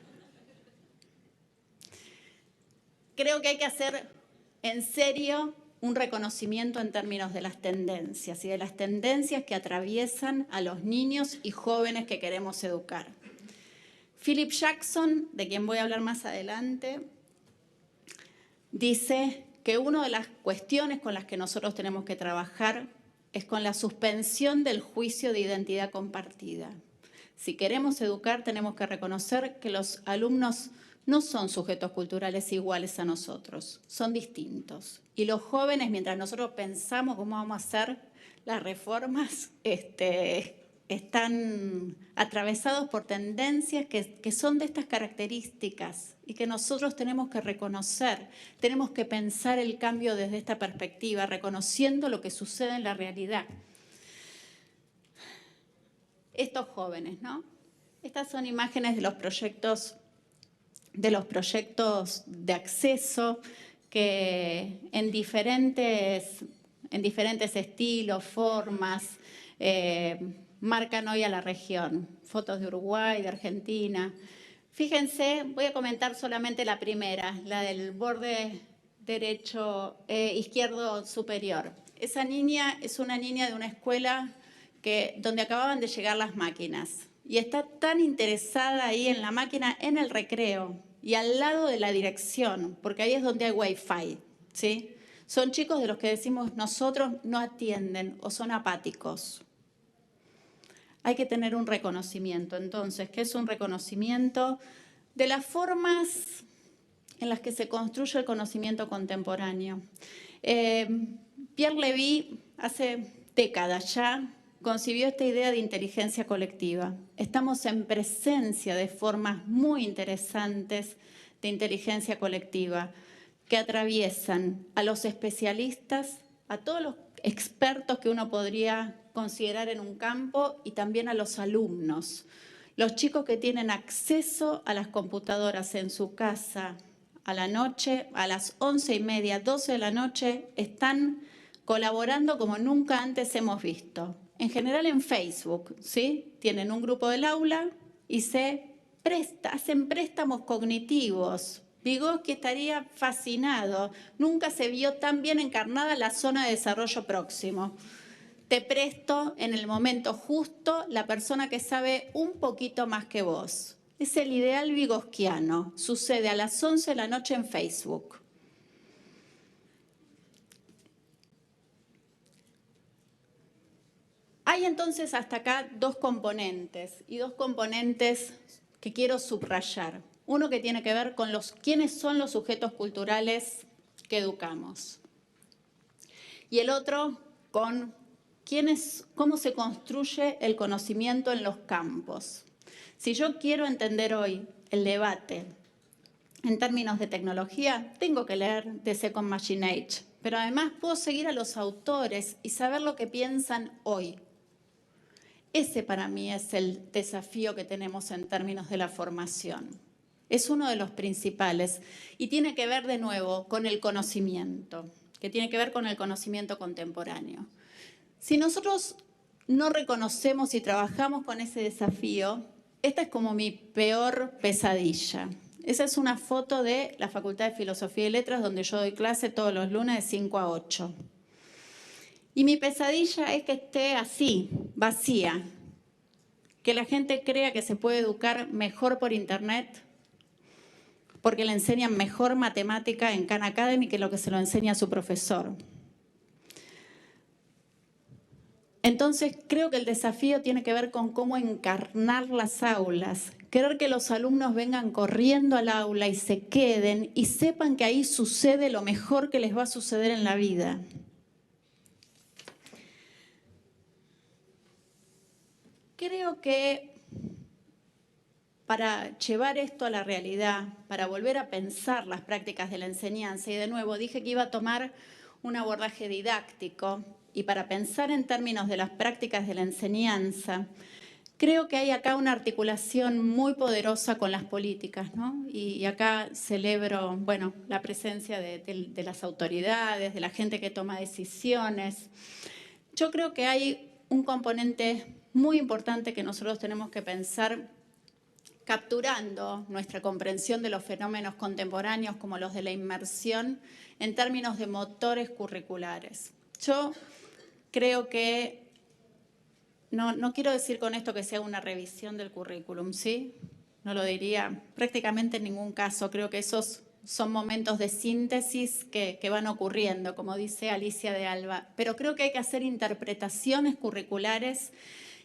Speaker 3: Creo que hay que hacer en serio un reconocimiento en términos de las tendencias y de las tendencias que atraviesan a los niños y jóvenes que queremos educar. Philip Jackson, de quien voy a hablar más adelante, dice que una de las cuestiones con las que nosotros tenemos que trabajar es con la suspensión del juicio de identidad compartida. Si queremos educar, tenemos que reconocer que los alumnos no son sujetos culturales iguales a nosotros, son distintos. Y los jóvenes, mientras nosotros pensamos cómo vamos a hacer las reformas, están atravesados por tendencias que son de estas características y que nosotros tenemos que reconocer, tenemos que pensar el cambio desde esta perspectiva, reconociendo lo que sucede en la realidad. Estos jóvenes, ¿no? Estas son imágenes de los proyectos de acceso que en diferentes estilos, formas, marcan hoy a la región. Fotos de Uruguay, de Argentina. Fíjense, voy a comentar solamente la primera, la del borde izquierdo superior. Esa niña es una niña de una escuela donde acababan de llegar las máquinas. Y está tan interesada ahí en la máquina en el recreo y al lado de la dirección, porque ahí es donde hay Wi-Fi, ¿sí? Son chicos de los que decimos nosotros no atienden o son apáticos. Hay que tener un reconocimiento. Entonces, ¿qué es un reconocimiento? De las formas en las que se construye el conocimiento contemporáneo. Pierre Levy, hace décadas ya, concibió esta idea de inteligencia colectiva. Estamos en presencia de formas muy interesantes de inteligencia colectiva que atraviesan a los especialistas, a todos los expertos que uno podría considerar en un campo y también a los alumnos. Los chicos que tienen acceso a las computadoras en su casa a la noche, a las 11:30, 12 de la noche, están colaborando como nunca antes hemos visto. En general en Facebook, ¿sí? Tienen un grupo del aula y hacen préstamos cognitivos. Vygotsky estaría fascinado. Nunca se vio tan bien encarnada la zona de desarrollo próximo. Te presto en el momento justo la persona que sabe un poquito más que vos. Es el ideal vygotskiano. Sucede a las 11 de la noche en Facebook. Hay entonces hasta acá dos componentes que quiero subrayar. Uno que tiene que ver con quiénes son los sujetos culturales que educamos. Y el otro con cómo se construye el conocimiento en los campos. Si yo quiero entender hoy el debate en términos de tecnología, tengo que leer The Second Machine Age, pero además puedo seguir a los autores y saber lo que piensan hoy. Ese para mí es el desafío que tenemos en términos de la formación. Es uno de los principales y tiene que ver de nuevo con el conocimiento, que tiene que ver con el conocimiento contemporáneo. Si nosotros no reconocemos y trabajamos con ese desafío, esta es como mi peor pesadilla. Esa es una foto de la Facultad de Filosofía y Letras donde yo doy clase todos los lunes de 5 a 8. Y mi pesadilla es que esté así, vacía, que la gente crea que se puede educar mejor por internet porque le enseñan mejor matemática en Khan Academy que lo que se lo enseña a su profesor. Entonces, creo que el desafío tiene que ver con cómo encarnar las aulas, querer que los alumnos vengan corriendo al aula y se queden y sepan que ahí sucede lo mejor que les va a suceder en la vida. Creo que para llevar esto a la realidad, para volver a pensar las prácticas de la enseñanza, y de nuevo dije que iba a tomar un abordaje didáctico, y para pensar en términos de las prácticas de la enseñanza, creo que hay acá una articulación muy poderosa con las políticas, ¿no? Y acá celebro, bueno, la presencia de las autoridades, de la gente que toma decisiones. Yo creo que hay un componente muy importante que nosotros tenemos que pensar capturando nuestra comprensión de los fenómenos contemporáneos como los de la inmersión en términos de motores curriculares. Yo creo que, no quiero decir con esto que sea una revisión del currículum, ¿sí? No lo diría prácticamente en ningún caso. Creo que esos son momentos de síntesis que van ocurriendo, como dice Alicia de Alba. Pero creo que hay que hacer interpretaciones curriculares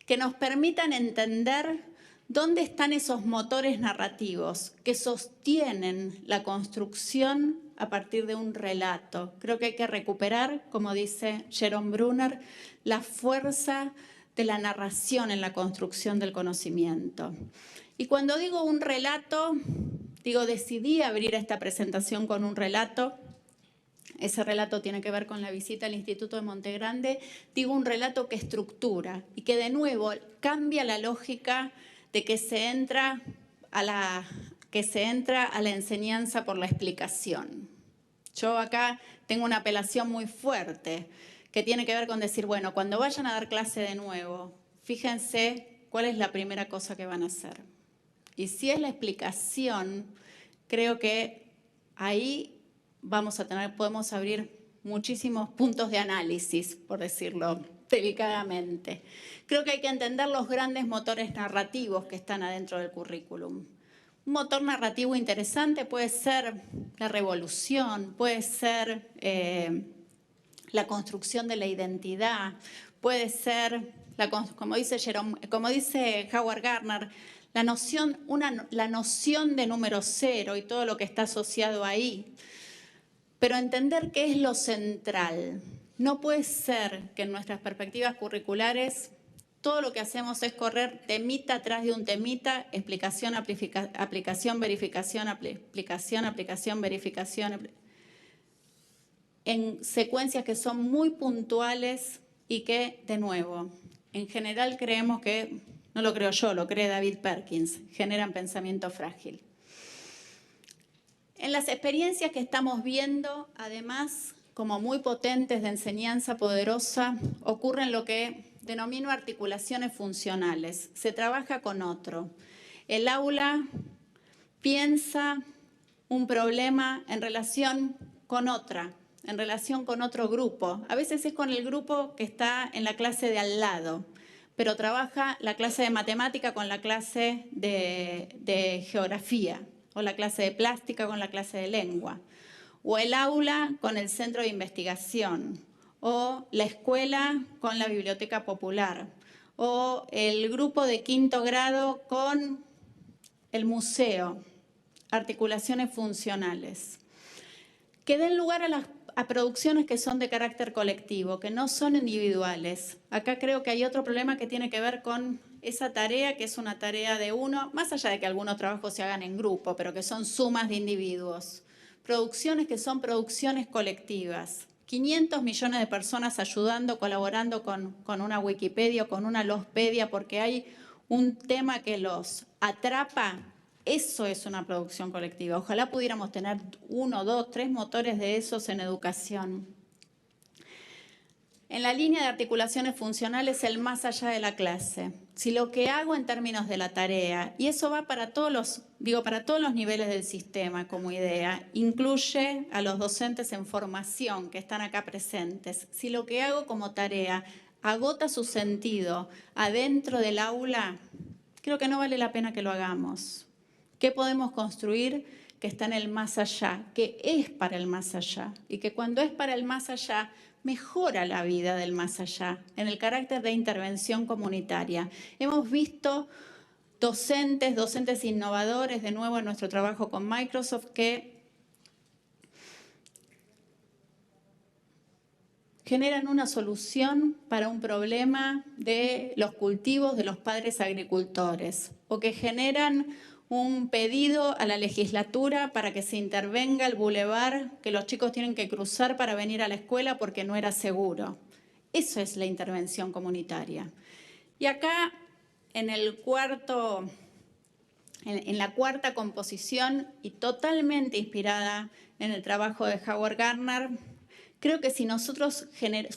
Speaker 3: que nos permitan entender dónde están esos motores narrativos que sostienen la construcción a partir de un relato. Creo que hay que recuperar, como dice Jerome Brunner, la fuerza de la narración en la construcción del conocimiento. Y cuando digo un relato, decidí abrir esta presentación con un relato. Ese relato tiene que ver con la visita al Instituto de Monte Grande. Digo un relato que estructura y que de nuevo cambia la lógica de que se entra a la enseñanza por la explicación. Yo acá tengo una apelación muy fuerte que tiene que ver con decir, bueno, cuando vayan a dar clase de nuevo, fíjense cuál es la primera cosa que van a hacer. Y si es la explicación, creo que ahí podemos abrir muchísimos puntos de análisis, por decirlo delicadamente. Creo que hay que entender los grandes motores narrativos que están adentro del currículum. Un motor narrativo interesante puede ser la revolución, puede ser la construcción de la identidad, puede ser, como dice Howard Gardner, la noción de número cero y todo lo que está asociado ahí. Pero entender qué es lo central. No puede ser que en nuestras perspectivas curriculares todo lo que hacemos es correr temita atrás de un temita, explicación, aplicación, verificación, aplicación, aplicación, verificación, en secuencias que son muy puntuales y que, de nuevo, en general creemos que, no lo creo yo, lo cree David Perkins, generan pensamiento frágil. En las experiencias que estamos viendo, además, como muy potentes de enseñanza poderosa, ocurren lo que denomino articulaciones funcionales. Se trabaja con otro. El aula piensa un problema en relación con otra, en relación con otro grupo. A veces es con el grupo que está en la clase de al lado, pero trabaja la clase de matemática con la clase de geografía, o la clase de plástica con la clase de lengua, o el aula con el centro de investigación, o la escuela con la biblioteca popular, o el grupo de quinto grado con el museo, articulaciones funcionales, que den lugar a producciones que son de carácter colectivo, que no son individuales. Acá creo que hay otro problema que tiene que ver con esa tarea, que es una tarea de uno, más allá de que algunos trabajos se hagan en grupo, pero que son sumas de individuos. Producciones que son producciones colectivas. 500 millones de personas ayudando, colaborando con una Wikipedia o con una Lospedia porque hay un tema que los atrapa. Eso es una producción colectiva. Ojalá pudiéramos tener 1, 2, 3 motores de esos en educación. En la línea de articulaciones funcionales, el más allá de la clase. Si lo que hago en términos de la tarea, y eso va para todos los niveles del sistema como idea, incluye a los docentes en formación que están acá presentes. Si lo que hago como tarea agota su sentido adentro del aula, creo que no vale la pena que lo hagamos. ¿Qué podemos construir que está en el más allá, que es para el más allá? Y que cuando es para el más allá, mejora la vida del más allá, en el carácter de intervención comunitaria. Hemos visto docentes innovadores, de nuevo en nuestro trabajo con Microsoft, que generan una solución para un problema de los cultivos de los padres agricultores, o que generan un pedido a la legislatura para que se intervenga el bulevar que los chicos tienen que cruzar para venir a la escuela porque no era seguro. Eso es la intervención comunitaria. Y acá, en la cuarta composición, y totalmente inspirada en el trabajo de Howard Gardner, creo que si nosotros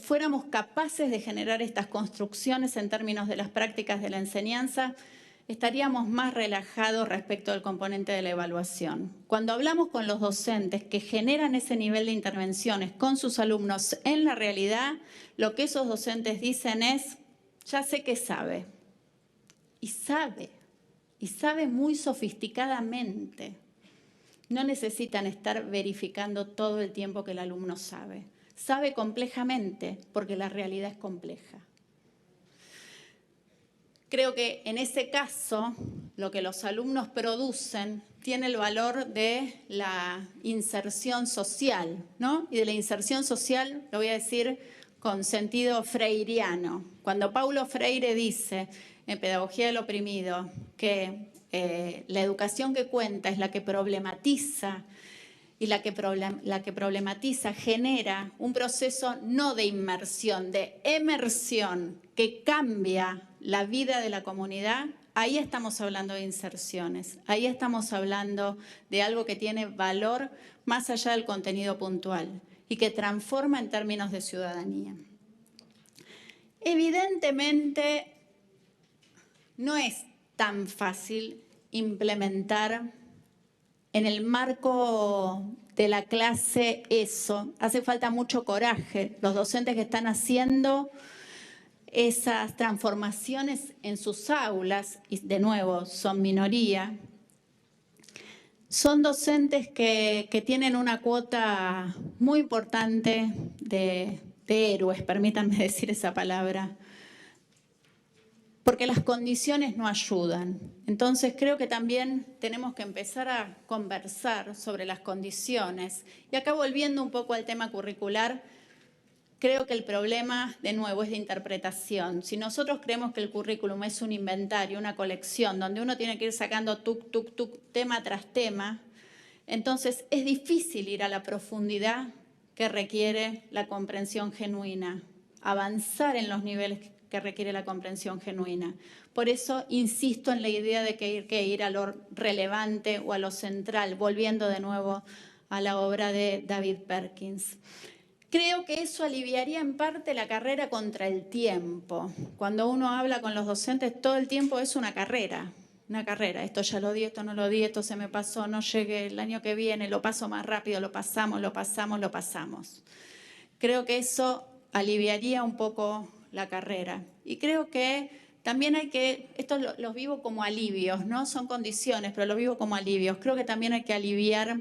Speaker 3: fuéramos capaces de generar estas construcciones en términos de las prácticas de la enseñanza, estaríamos más relajados respecto al componente de la evaluación. Cuando hablamos con los docentes que generan ese nivel de intervenciones con sus alumnos en la realidad, lo que esos docentes dicen es, ya sé que sabe. Y sabe muy sofisticadamente. No necesitan estar verificando todo el tiempo que el alumno sabe. Sabe complejamente porque la realidad es compleja. Creo que en ese caso, lo que los alumnos producen tiene el valor de la inserción social, ¿no? Y de la inserción social, lo voy a decir con sentido freiriano. Cuando Paulo Freire dice en Pedagogía del Oprimido que la educación que cuenta es la que problematiza, y la que problematiza genera un proceso no de inmersión, de emersión que cambia la vida de la comunidad, ahí estamos hablando de inserciones, ahí estamos hablando de algo que tiene valor más allá del contenido puntual y que transforma en términos de ciudadanía. Evidentemente, no es tan fácil implementar en el marco de la clase eso. Hace falta mucho coraje. Los docentes que están haciendo esas transformaciones en sus aulas, y de nuevo son minoría, son docentes que tienen una cuota muy importante de héroes, permítanme decir esa palabra, porque las condiciones no ayudan. Entonces creo que también tenemos que empezar a conversar sobre las condiciones. Y acá volviendo un poco al tema curricular, creo que el problema, de nuevo, es de interpretación. Si nosotros creemos que el currículum es un inventario, una colección, donde uno tiene que ir sacando tuc, tuc, tuc, tema tras tema, entonces es difícil ir a la profundidad que requiere la comprensión genuina, avanzar en los niveles que requiere la comprensión genuina. Por eso insisto en la idea de que hay que ir a lo relevante o a lo central, volviendo de nuevo a la obra de David Perkins. Creo que eso aliviaría en parte la carrera contra el tiempo. Cuando uno habla con los docentes, todo el tiempo es una carrera. Una carrera, esto ya lo di, esto no lo di, esto se me pasó, no llegué el año que viene, lo paso más rápido, lo pasamos, lo pasamos, lo pasamos. Creo que eso aliviaría un poco la carrera. Y creo que también hay que, esto los vivo como alivios, no son condiciones, pero los vivo como alivios. Creo que también hay que aliviar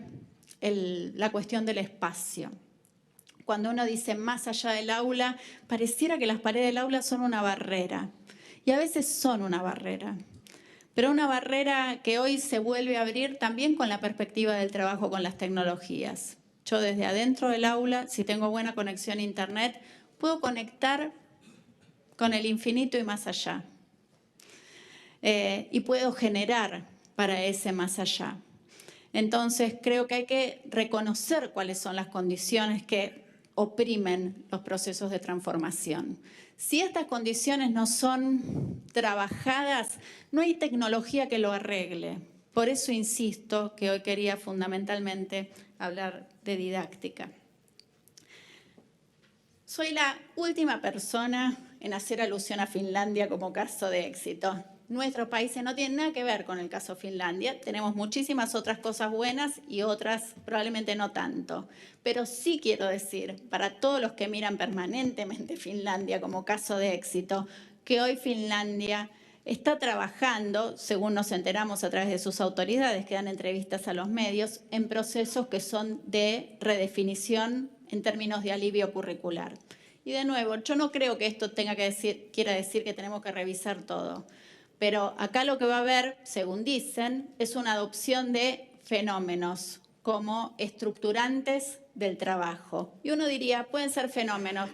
Speaker 3: la cuestión del espacio. Cuando uno dice más allá del aula, pareciera que las paredes del aula son una barrera. Y a veces son una barrera. Pero una barrera que hoy se vuelve a abrir también con la perspectiva del trabajo con las tecnologías. Yo desde adentro del aula, si tengo buena conexión a internet, puedo conectar con el infinito y más allá. Y puedo generar para ese más allá. Entonces creo que hay que reconocer cuáles son las condiciones que oprimen los procesos de transformación. Si estas condiciones no son trabajadas, no hay tecnología que lo arregle. Por eso insisto que hoy quería fundamentalmente hablar de didáctica. Soy la última persona en hacer alusión a Finlandia como caso de éxito. Nuestros países no tienen nada que ver con el caso Finlandia. Tenemos muchísimas otras cosas buenas y otras probablemente no tanto. Pero sí quiero decir, para todos los que miran permanentemente Finlandia como caso de éxito, que hoy Finlandia está trabajando, según nos enteramos a través de sus autoridades que dan entrevistas a los medios, en procesos que son de redefinición en términos de alivio curricular. Y de nuevo, yo no creo que esto quiera decir que tenemos que revisar todo. Pero acá lo que va a haber, según dicen, es una adopción de fenómenos como estructurantes del trabajo. Y uno diría, pueden ser fenómenos.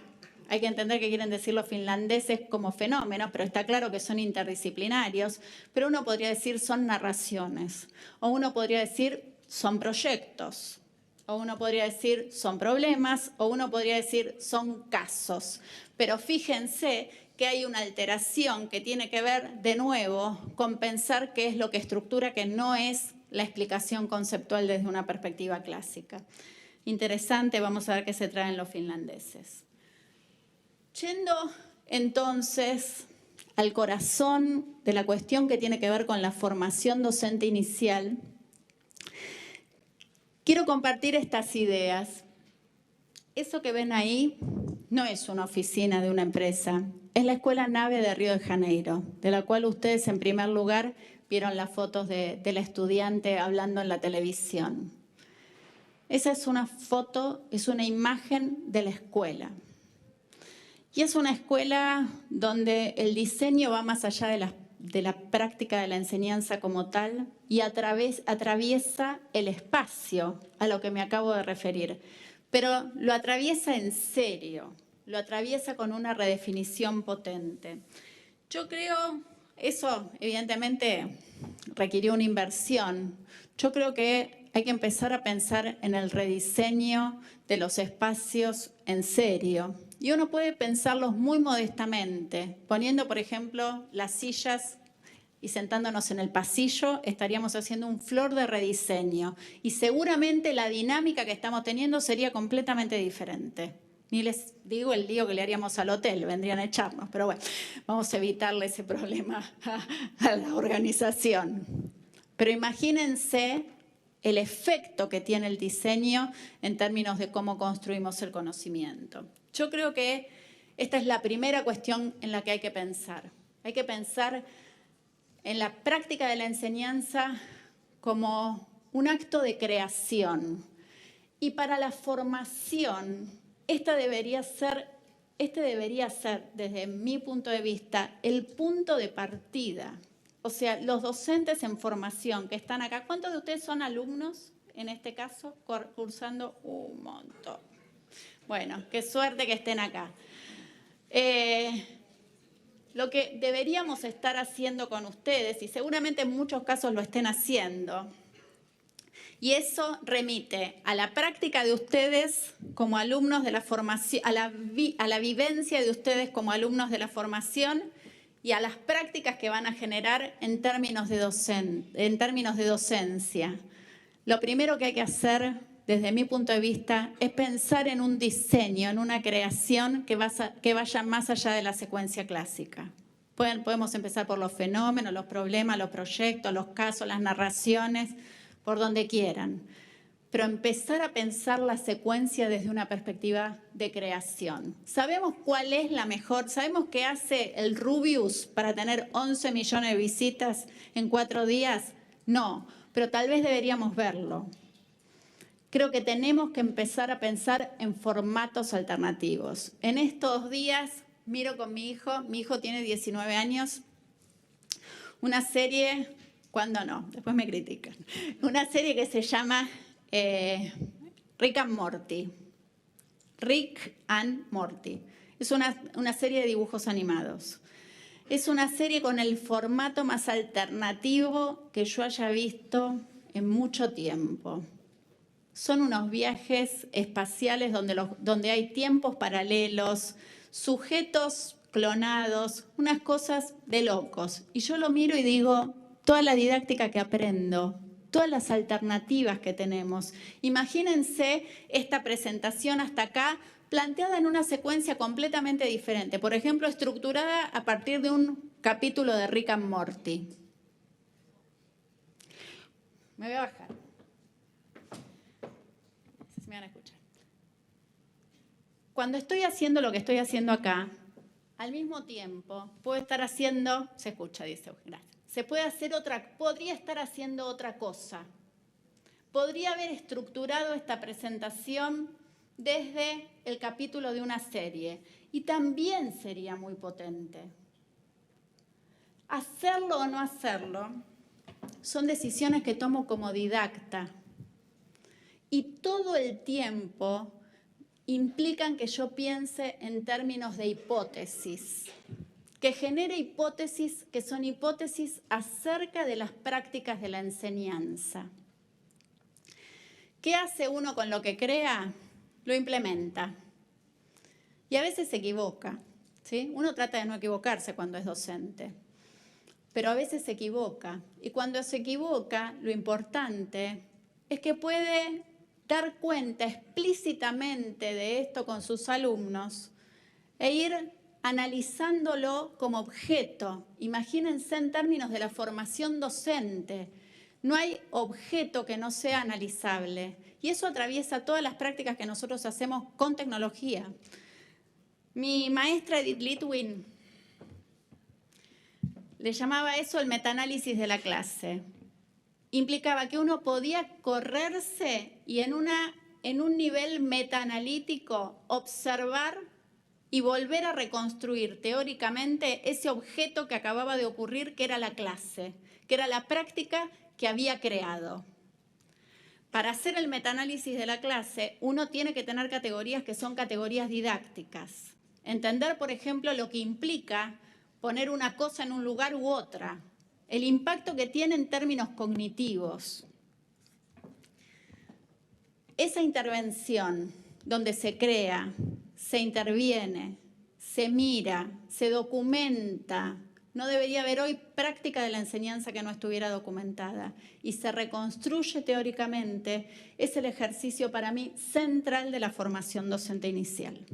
Speaker 3: Hay que entender que quieren decir los finlandeses como fenómenos, pero está claro que son interdisciplinarios. Pero uno podría decir son narraciones. O uno podría decir son proyectos. O uno podría decir son problemas. O uno podría decir son casos. Pero fíjense que hay una alteración que tiene que ver, de nuevo, con pensar qué es lo que estructura, que no es la explicación conceptual desde una perspectiva clásica. Interesante, vamos a ver qué se traen los finlandeses. Yendo entonces al corazón de la cuestión que tiene que ver con la formación docente inicial, quiero compartir estas ideas. Eso que ven ahí no es una oficina de una empresa, es la Escuela Nave de Río de Janeiro, de la cual ustedes en primer lugar vieron las fotos de la estudiante hablando en la televisión. Esa es una foto, es una imagen de la escuela. Y es una escuela donde el diseño va más allá de la práctica de la enseñanza como tal y atraviesa el espacio a lo que me acabo de referir. Pero lo atraviesa en serio, lo atraviesa con una redefinición potente. Yo creo, eso evidentemente requirió una inversión. Yo creo que hay que empezar a pensar en el rediseño de los espacios en serio. Y uno puede pensarlos muy modestamente, poniendo, por ejemplo, las sillas y sentándonos en el pasillo, estaríamos haciendo un flor de rediseño. Y seguramente la dinámica que estamos teniendo sería completamente diferente. Ni les digo el lío que le haríamos al hotel, vendrían a echarnos. Pero bueno, vamos a evitarle ese problema a la organización. Pero imagínense el efecto que tiene el diseño en términos de cómo construimos el conocimiento. Yo creo que esta es la primera cuestión en la que hay que pensar. Hay que pensar en la práctica de la enseñanza como un acto de creación. Y para la formación, este debería ser, desde mi punto de vista, el punto de partida. O sea, los docentes en formación que están acá, ¿cuántos de ustedes son alumnos en este caso? Cursando un montón. Bueno, qué suerte que estén acá. Lo que deberíamos estar haciendo con ustedes, y seguramente en muchos casos lo estén haciendo, y eso remite a la práctica de ustedes como alumnos de la formación, a la vivencia de ustedes como alumnos de la formación y a las prácticas que van a generar en términos de docencia. Lo primero que hay que hacer, desde mi punto de vista, es pensar en un diseño, en una creación que vaya más allá de la secuencia clásica. Podemos empezar por los fenómenos, los problemas, los proyectos, los casos, las narraciones, por donde quieran. Pero empezar a pensar la secuencia desde una perspectiva de creación. ¿Sabemos cuál es la mejor? ¿Sabemos qué hace el Rubius para tener 11 millones de visitas en 4 días? No, pero tal vez deberíamos verlo. Creo que tenemos que empezar a pensar en formatos alternativos. En estos días miro con mi hijo tiene 19 años, una serie, cuando no, después me critican, una serie que se llama Rick and Morty. Rick and Morty. Es una serie de dibujos animados. Es una serie con el formato más alternativo que yo haya visto en mucho tiempo. Son unos viajes espaciales donde hay tiempos paralelos, sujetos clonados, unas cosas de locos. Y yo lo miro y digo, toda la didáctica que aprendo, todas las alternativas que tenemos. Imagínense esta presentación hasta acá planteada en una secuencia completamente diferente. Por ejemplo, estructurada a partir de un capítulo de Rick and Morty. Me voy a bajar. Me van a escuchar. Cuando estoy haciendo lo que estoy haciendo acá, al mismo tiempo puedo estar haciendo, se escucha, dice, gracias. Podría estar haciendo otra cosa. Podría haber estructurado esta presentación desde el capítulo de una serie y también sería muy potente. Hacerlo o no hacerlo son decisiones que tomo como didacta. Y todo el tiempo implican que yo piense en términos de hipótesis, que genere hipótesis que son hipótesis acerca de las prácticas de la enseñanza. ¿Qué hace uno con lo que crea? Lo implementa. Y a veces se equivoca, ¿sí? Uno trata de no equivocarse cuando es docente, pero a veces se equivoca. Y cuando se equivoca, lo importante es que puede dar cuenta explícitamente de esto con sus alumnos e ir analizándolo como objeto. Imagínense en términos de la formación docente. No hay objeto que no sea analizable. Y eso atraviesa todas las prácticas que nosotros hacemos con tecnología. Mi maestra Edith Litwin le llamaba eso el metaanálisis de la clase. Implicaba que uno podía correrse y en un nivel metaanalítico observar y volver a reconstruir teóricamente ese objeto que acababa de ocurrir, que era la clase, que era la práctica que había creado. Para hacer el metaanálisis de la clase, uno tiene que tener categorías que son categorías didácticas. Entender, por ejemplo, lo que implica poner una cosa en un lugar u otra. El impacto que tiene en términos cognitivos. Esa intervención donde se crea, se interviene, se mira, se documenta. No debería haber hoy práctica de la enseñanza que no estuviera documentada y se reconstruye teóricamente, es el ejercicio para mí central de la formación docente inicial.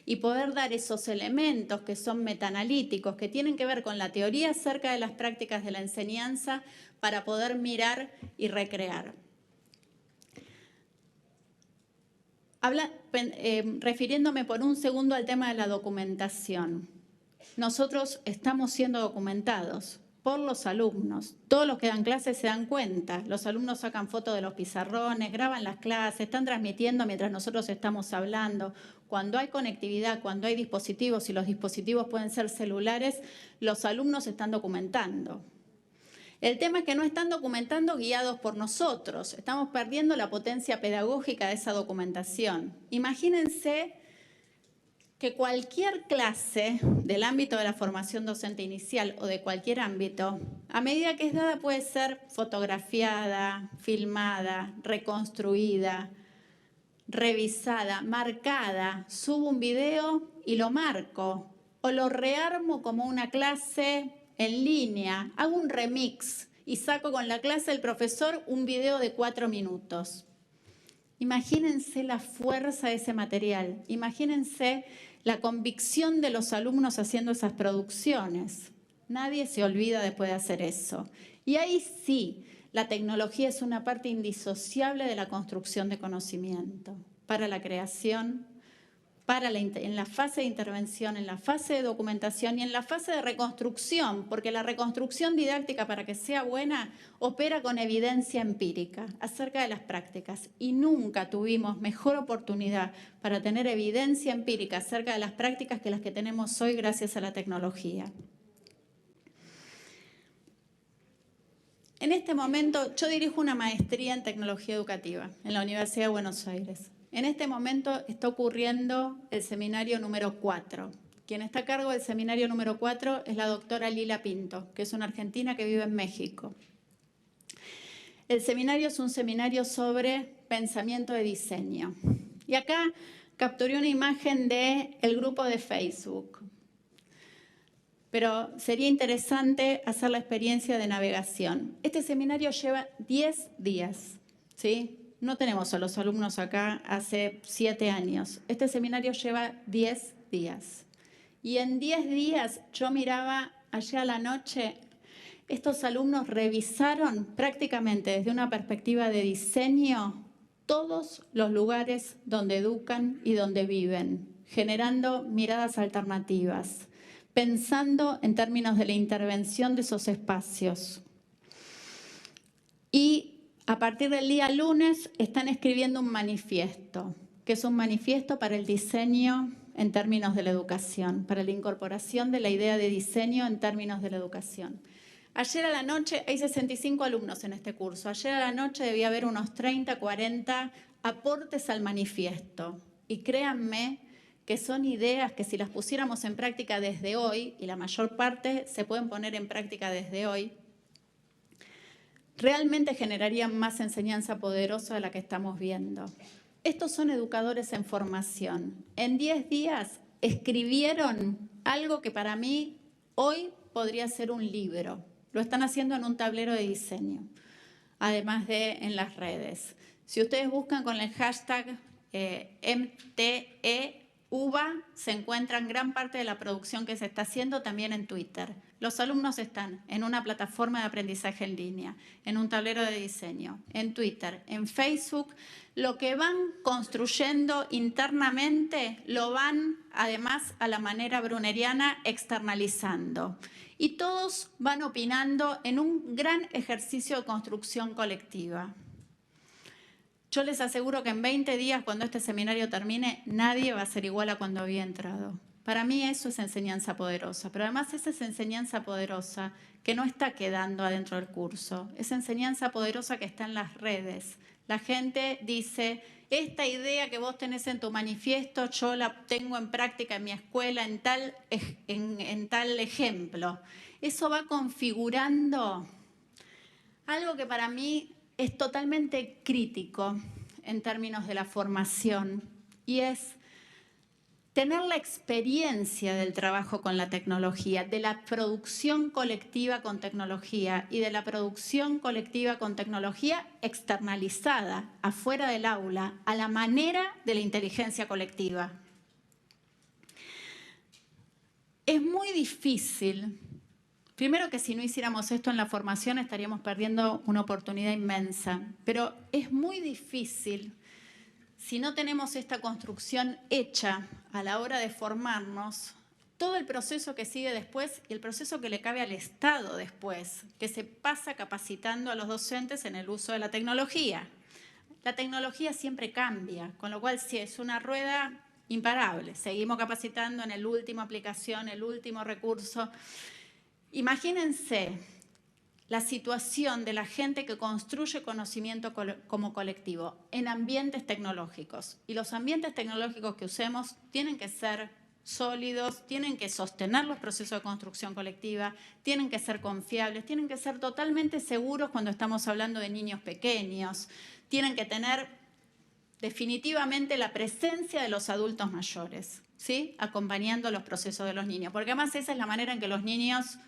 Speaker 3: Y poder dar esos elementos que son metaanalíticos, que tienen que ver con la teoría acerca de las prácticas de la enseñanza para poder mirar y recrear. refiriéndome por un segundo al tema de la documentación. Nosotros estamos siendo documentados por los alumnos. Todos los que dan clases se dan cuenta. Los alumnos sacan fotos de los pizarrones, graban las clases, están transmitiendo mientras nosotros estamos hablando. Cuando hay conectividad, cuando hay dispositivos, y los dispositivos pueden ser celulares, los alumnos están documentando. El tema es que no están documentando guiados por nosotros. Estamos perdiendo la potencia pedagógica de esa documentación. Imagínense que cualquier clase del ámbito de la formación docente inicial o de cualquier ámbito, a medida que es dada puede ser fotografiada, filmada, reconstruida, revisada, marcada. Subo un video y lo marco o lo rearmo como una clase en línea, hago un remix y saco con la clase del profesor un video de 4 minutos. Imagínense la fuerza de ese material, imagínense la convicción de los alumnos haciendo esas producciones. Nadie se olvida después de hacer eso. Y ahí sí, la tecnología es una parte indisociable de la construcción de conocimiento, para la creación, en la fase de intervención, en la fase de documentación y en la fase de reconstrucción, porque la reconstrucción didáctica, para que sea buena, opera con evidencia empírica acerca de las prácticas. Y nunca tuvimos mejor oportunidad para tener evidencia empírica acerca de las prácticas que las que tenemos hoy gracias a la tecnología. En este momento, yo dirijo una maestría en tecnología educativa en la Universidad de Buenos Aires. En este momento está ocurriendo el seminario número 4. Quien está a cargo del seminario número 4 es la doctora Lila Pinto, que es una argentina que vive en México. El seminario es un seminario sobre pensamiento de diseño. Y acá capturé una imagen del grupo de Facebook. Pero sería interesante hacer la experiencia de navegación. Este seminario lleva 10 días, ¿sí? No tenemos a los alumnos acá hace 7 años. Este seminario lleva 10 días. Y en 10 días yo miraba allá a la noche, estos alumnos revisaron prácticamente desde una perspectiva de diseño todos los lugares donde educan y donde viven, generando miradas alternativas, pensando en términos de la intervención de esos espacios. Y a partir del día lunes están escribiendo un manifiesto, que es un manifiesto para el diseño en términos de la educación, para la incorporación de la idea de diseño en términos de la educación. Ayer a la noche, hay 65 alumnos en este curso, ayer a la noche debía haber unos 30, 40 aportes al manifiesto. Y créanme que son ideas que si las pusiéramos en práctica desde hoy, y la mayor parte se pueden poner en práctica desde hoy, realmente generarían más enseñanza poderosa de la que estamos viendo. Estos son educadores en formación. En 10 días escribieron algo que para mí hoy podría ser un libro. Lo están haciendo en un tablero de diseño, además de en las redes. Si ustedes buscan con el hashtag MTEUBA, se encuentran gran parte de la producción que se está haciendo también en Twitter. Los alumnos están en una plataforma de aprendizaje en línea, en un tablero de diseño, en Twitter, en Facebook. Lo que van construyendo internamente lo van, además, a la manera bruneriana, externalizando. Y todos van opinando en un gran ejercicio de construcción colectiva. Yo les aseguro que en 20 días, cuando este seminario termine, nadie va a ser igual a cuando había entrado. Para mí eso es enseñanza poderosa, pero además esa es enseñanza poderosa que no está quedando adentro del curso. Es enseñanza poderosa que está en las redes. La gente dice, esta idea que vos tenés en tu manifiesto, yo la tengo en práctica en mi escuela, en tal ejemplo. Eso va configurando algo que para mí es totalmente crítico en términos de la formación, y es tener la experiencia del trabajo con la tecnología, de la producción colectiva con tecnología y de la producción colectiva con tecnología externalizada, afuera del aula, a la manera de la inteligencia colectiva. Es muy difícil. Primero que si no hiciéramos esto en la formación estaríamos perdiendo una oportunidad inmensa, pero es muy difícil si no tenemos esta construcción hecha a la hora de formarnos, todo el proceso que sigue después y el proceso que le cabe al Estado después, que se pasa capacitando a los docentes en el uso de la tecnología. La tecnología siempre cambia, con lo cual sí es una rueda imparable. Seguimos capacitando en el último aplicación, el último recurso. Imagínense la situación de la gente que construye conocimiento como colectivo en ambientes tecnológicos. Y los ambientes tecnológicos que usemos tienen que ser sólidos, tienen que sostener los procesos de construcción colectiva, tienen que ser confiables, tienen que ser totalmente seguros cuando estamos hablando de niños pequeños, tienen que tener definitivamente la presencia de los adultos mayores, ¿sí? Acompañando los procesos de los niños, porque además esa es la manera en que los niños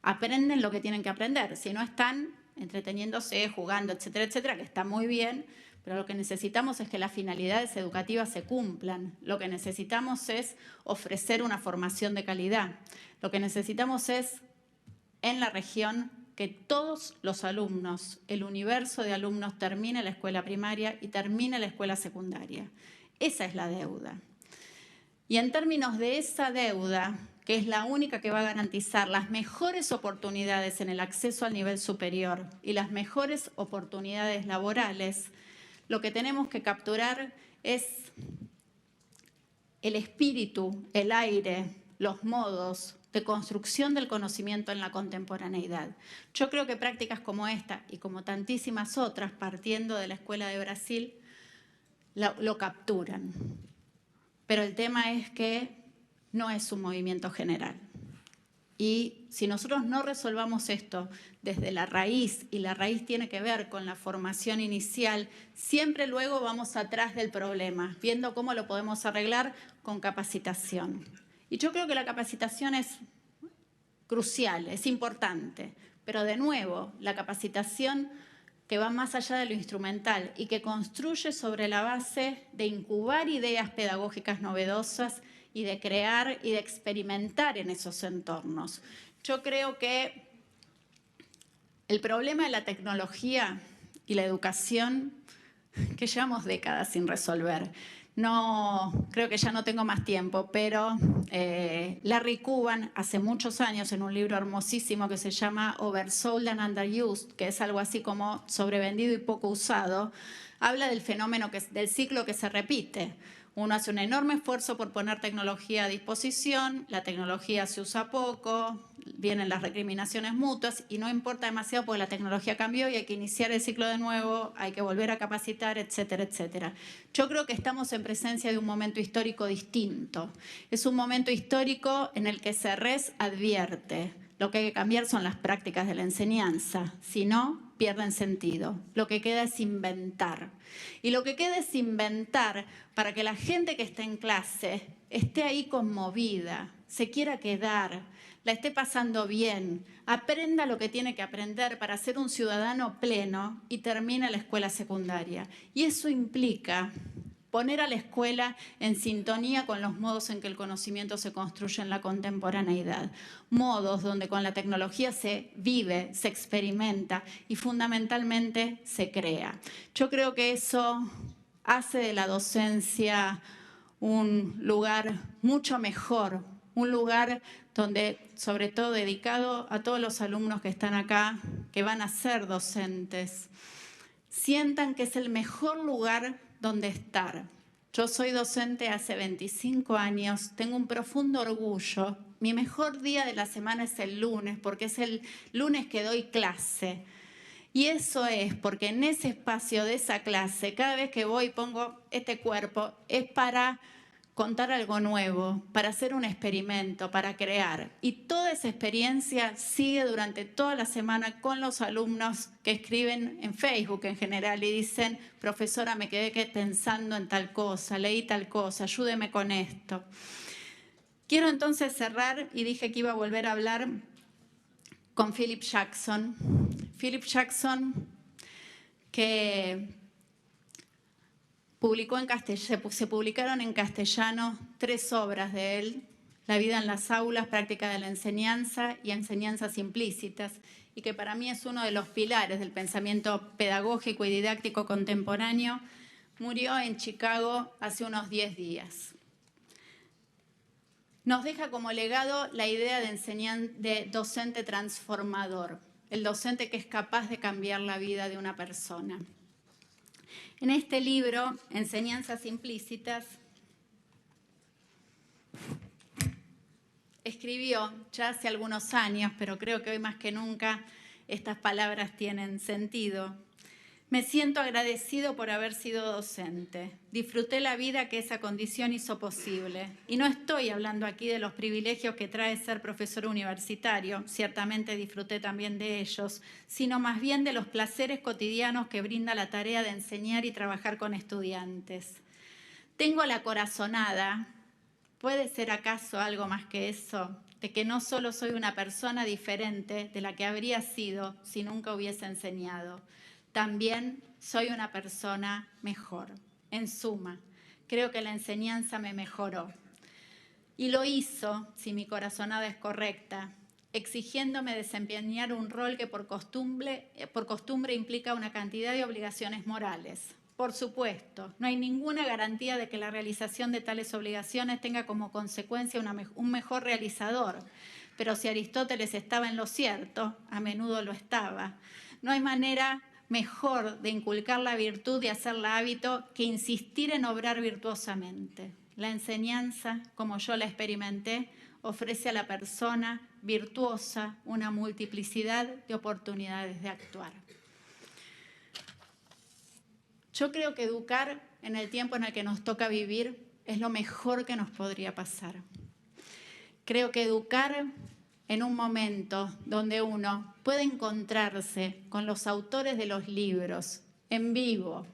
Speaker 3: aprenden lo que tienen que aprender. Si no están entreteniéndose, jugando, etcétera, etcétera, que está muy bien, pero lo que necesitamos es que las finalidades educativas se cumplan. Lo que necesitamos es ofrecer una formación de calidad. Lo que necesitamos es, en la región, que todos los alumnos, el universo de alumnos, termine la escuela primaria y termine la escuela secundaria. Esa es la deuda. Y en términos de esa deuda, que es la única que va a garantizar las mejores oportunidades en el acceso al nivel superior y las mejores oportunidades laborales, lo que tenemos que capturar es el espíritu, el aire, los modos de construcción del conocimiento en la contemporaneidad. Yo creo que prácticas como esta y como tantísimas otras, partiendo de la Escuela de Brasil, lo capturan. Pero el tema es que no es un movimiento general. Y si nosotros no resolvamos esto desde la raíz, y la raíz tiene que ver con la formación inicial, siempre luego vamos atrás del problema, viendo cómo lo podemos arreglar con capacitación. Y yo creo que la capacitación es crucial, es importante, pero de nuevo, la capacitación que va más allá de lo instrumental y que construye sobre la base de incubar ideas pedagógicas novedosas y de crear y de experimentar en esos entornos. Yo creo que el problema de la tecnología y la educación, que llevamos décadas sin resolver, creo que ya no tengo más tiempo, pero Larry Cuban, hace muchos años, en un libro hermosísimo que se llama Oversold and Underused, que es algo así como sobrevendido y poco usado, habla del fenómeno, del ciclo que se repite. Uno hace un enorme esfuerzo por poner tecnología a disposición, la tecnología se usa poco, vienen las recriminaciones mutuas y no importa demasiado porque la tecnología cambió y hay que iniciar el ciclo de nuevo, hay que volver a capacitar, etcétera, etcétera. Yo creo que estamos en presencia de un momento histórico distinto. Es un momento histórico en el que CERRES advierte: lo que hay que cambiar son las prácticas de la enseñanza, si no, pierden sentido. Lo que queda es inventar. Y lo que queda es inventar para que la gente que esté en clase esté ahí conmovida, se quiera quedar, la esté pasando bien, aprenda lo que tiene que aprender para ser un ciudadano pleno y termine la escuela secundaria. Y eso implica poner a la escuela en sintonía con los modos en que el conocimiento se construye en la contemporaneidad. Modos donde con la tecnología se vive, se experimenta y fundamentalmente se crea. Yo creo que eso hace de la docencia un lugar mucho mejor, un lugar donde, sobre todo dedicado a todos los alumnos que están acá, que van a ser docentes, sientan que es el mejor lugar donde estar. Yo soy docente hace 25 años, tengo un profundo orgullo. Mi mejor día de la semana es el lunes, porque es el lunes que doy clase. Y eso es porque en ese espacio de esa clase, cada vez que voy y pongo este cuerpo, es para contar algo nuevo, para hacer un experimento, para crear. Y toda esa experiencia sigue durante toda la semana con los alumnos que escriben en Facebook en general y dicen: profesora, me quedé pensando en tal cosa, leí tal cosa, ayúdeme con esto. Quiero entonces cerrar, y dije que iba a volver a hablar con Philip Jackson. Philip Jackson, que se publicaron en castellano 3 obras de él: La vida en las aulas, Práctica de la enseñanza y Enseñanzas implícitas, y que para mí es uno de los pilares del pensamiento pedagógico y didáctico contemporáneo, murió en Chicago hace unos 10 días. Nos deja como legado la idea de docente transformador, el docente que es capaz de cambiar la vida de una persona. En este libro, Enseñanzas Implícitas, escribió ya hace algunos años, pero creo que hoy más que nunca estas palabras tienen sentido. Me siento agradecido por haber sido docente. Disfruté la vida que esa condición hizo posible. Y no estoy hablando aquí de los privilegios que trae ser profesor universitario, ciertamente disfruté también de ellos, sino más bien de los placeres cotidianos que brinda la tarea de enseñar y trabajar con estudiantes. Tengo la corazonada, ¿puede ser acaso algo más que eso? De que no solo soy una persona diferente de la que habría sido si nunca hubiese enseñado. También soy una persona mejor. En suma, creo que la enseñanza me mejoró. Y lo hizo, si mi corazonada es correcta, exigiéndome desempeñar un rol que por costumbre implica una cantidad de obligaciones morales. Por supuesto, no hay ninguna garantía de que la realización de tales obligaciones tenga como consecuencia un mejor realizador. Pero si Aristóteles estaba en lo cierto, a menudo lo estaba. No hay manera mejor de inculcar la virtud y hacerla hábito que insistir en obrar virtuosamente. La enseñanza, como yo la experimenté, ofrece a la persona virtuosa una multiplicidad de oportunidades de actuar. Yo creo que educar en el tiempo en el que nos toca vivir es lo mejor que nos podría pasar. Creo que educar en un momento donde uno puede encontrarse con los autores de los libros en vivo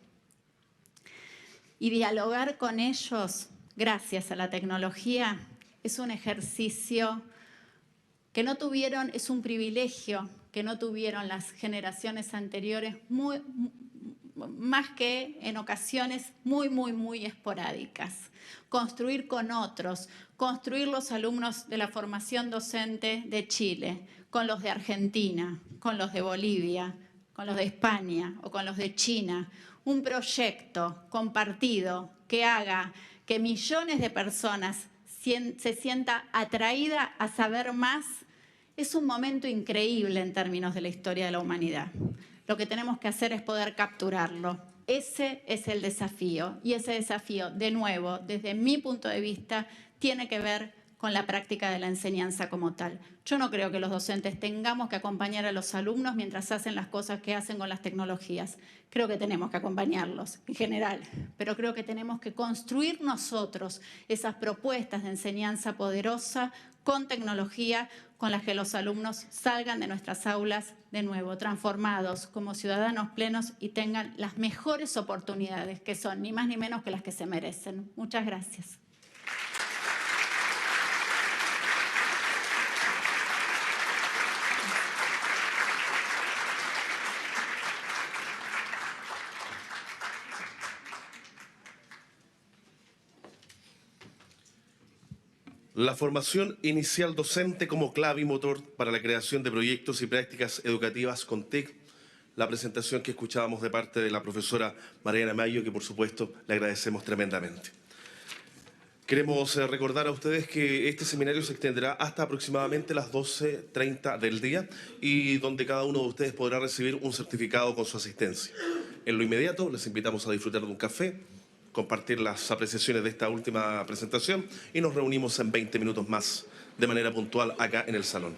Speaker 3: y dialogar con ellos gracias a la tecnología, es un ejercicio que no tuvieron, es un privilegio que no tuvieron las generaciones anteriores, más que en ocasiones muy esporádicas. Construir con otros, construir los alumnos de la formación docente de Chile, con los de Argentina, con los de Bolivia, con los de España o con los de China. Un proyecto compartido que haga que millones de personas se sientan atraídas a saber más, es un momento increíble en términos de la historia de la humanidad. Lo que tenemos que hacer es poder capturarlo. Ese es el desafío. Y ese desafío, de nuevo, desde mi punto de vista, tiene que ver con la práctica de la enseñanza como tal. Yo no creo que los docentes tengamos que acompañar a los alumnos mientras hacen las cosas que hacen con las tecnologías. Creo que tenemos que acompañarlos en general, pero creo que tenemos que construir nosotros esas propuestas de enseñanza poderosa con tecnología, con las que los alumnos salgan de nuestras aulas de nuevo, transformados como ciudadanos plenos y tengan las mejores oportunidades, que son ni más ni menos que las que se merecen. Muchas gracias.
Speaker 1: La formación inicial docente como clave y motor para la creación de proyectos y prácticas educativas con TIC. La presentación que escuchábamos de parte de la profesora Mariana Mayo, que por supuesto le agradecemos tremendamente. Queremos recordar a ustedes que este seminario se extenderá hasta aproximadamente las 12:30 del día y donde cada uno de ustedes podrá recibir un certificado con su asistencia. En lo inmediato les invitamos a disfrutar de un café, compartir las apreciaciones de esta última presentación y nos reunimos en 20 minutos más de manera puntual acá en el salón.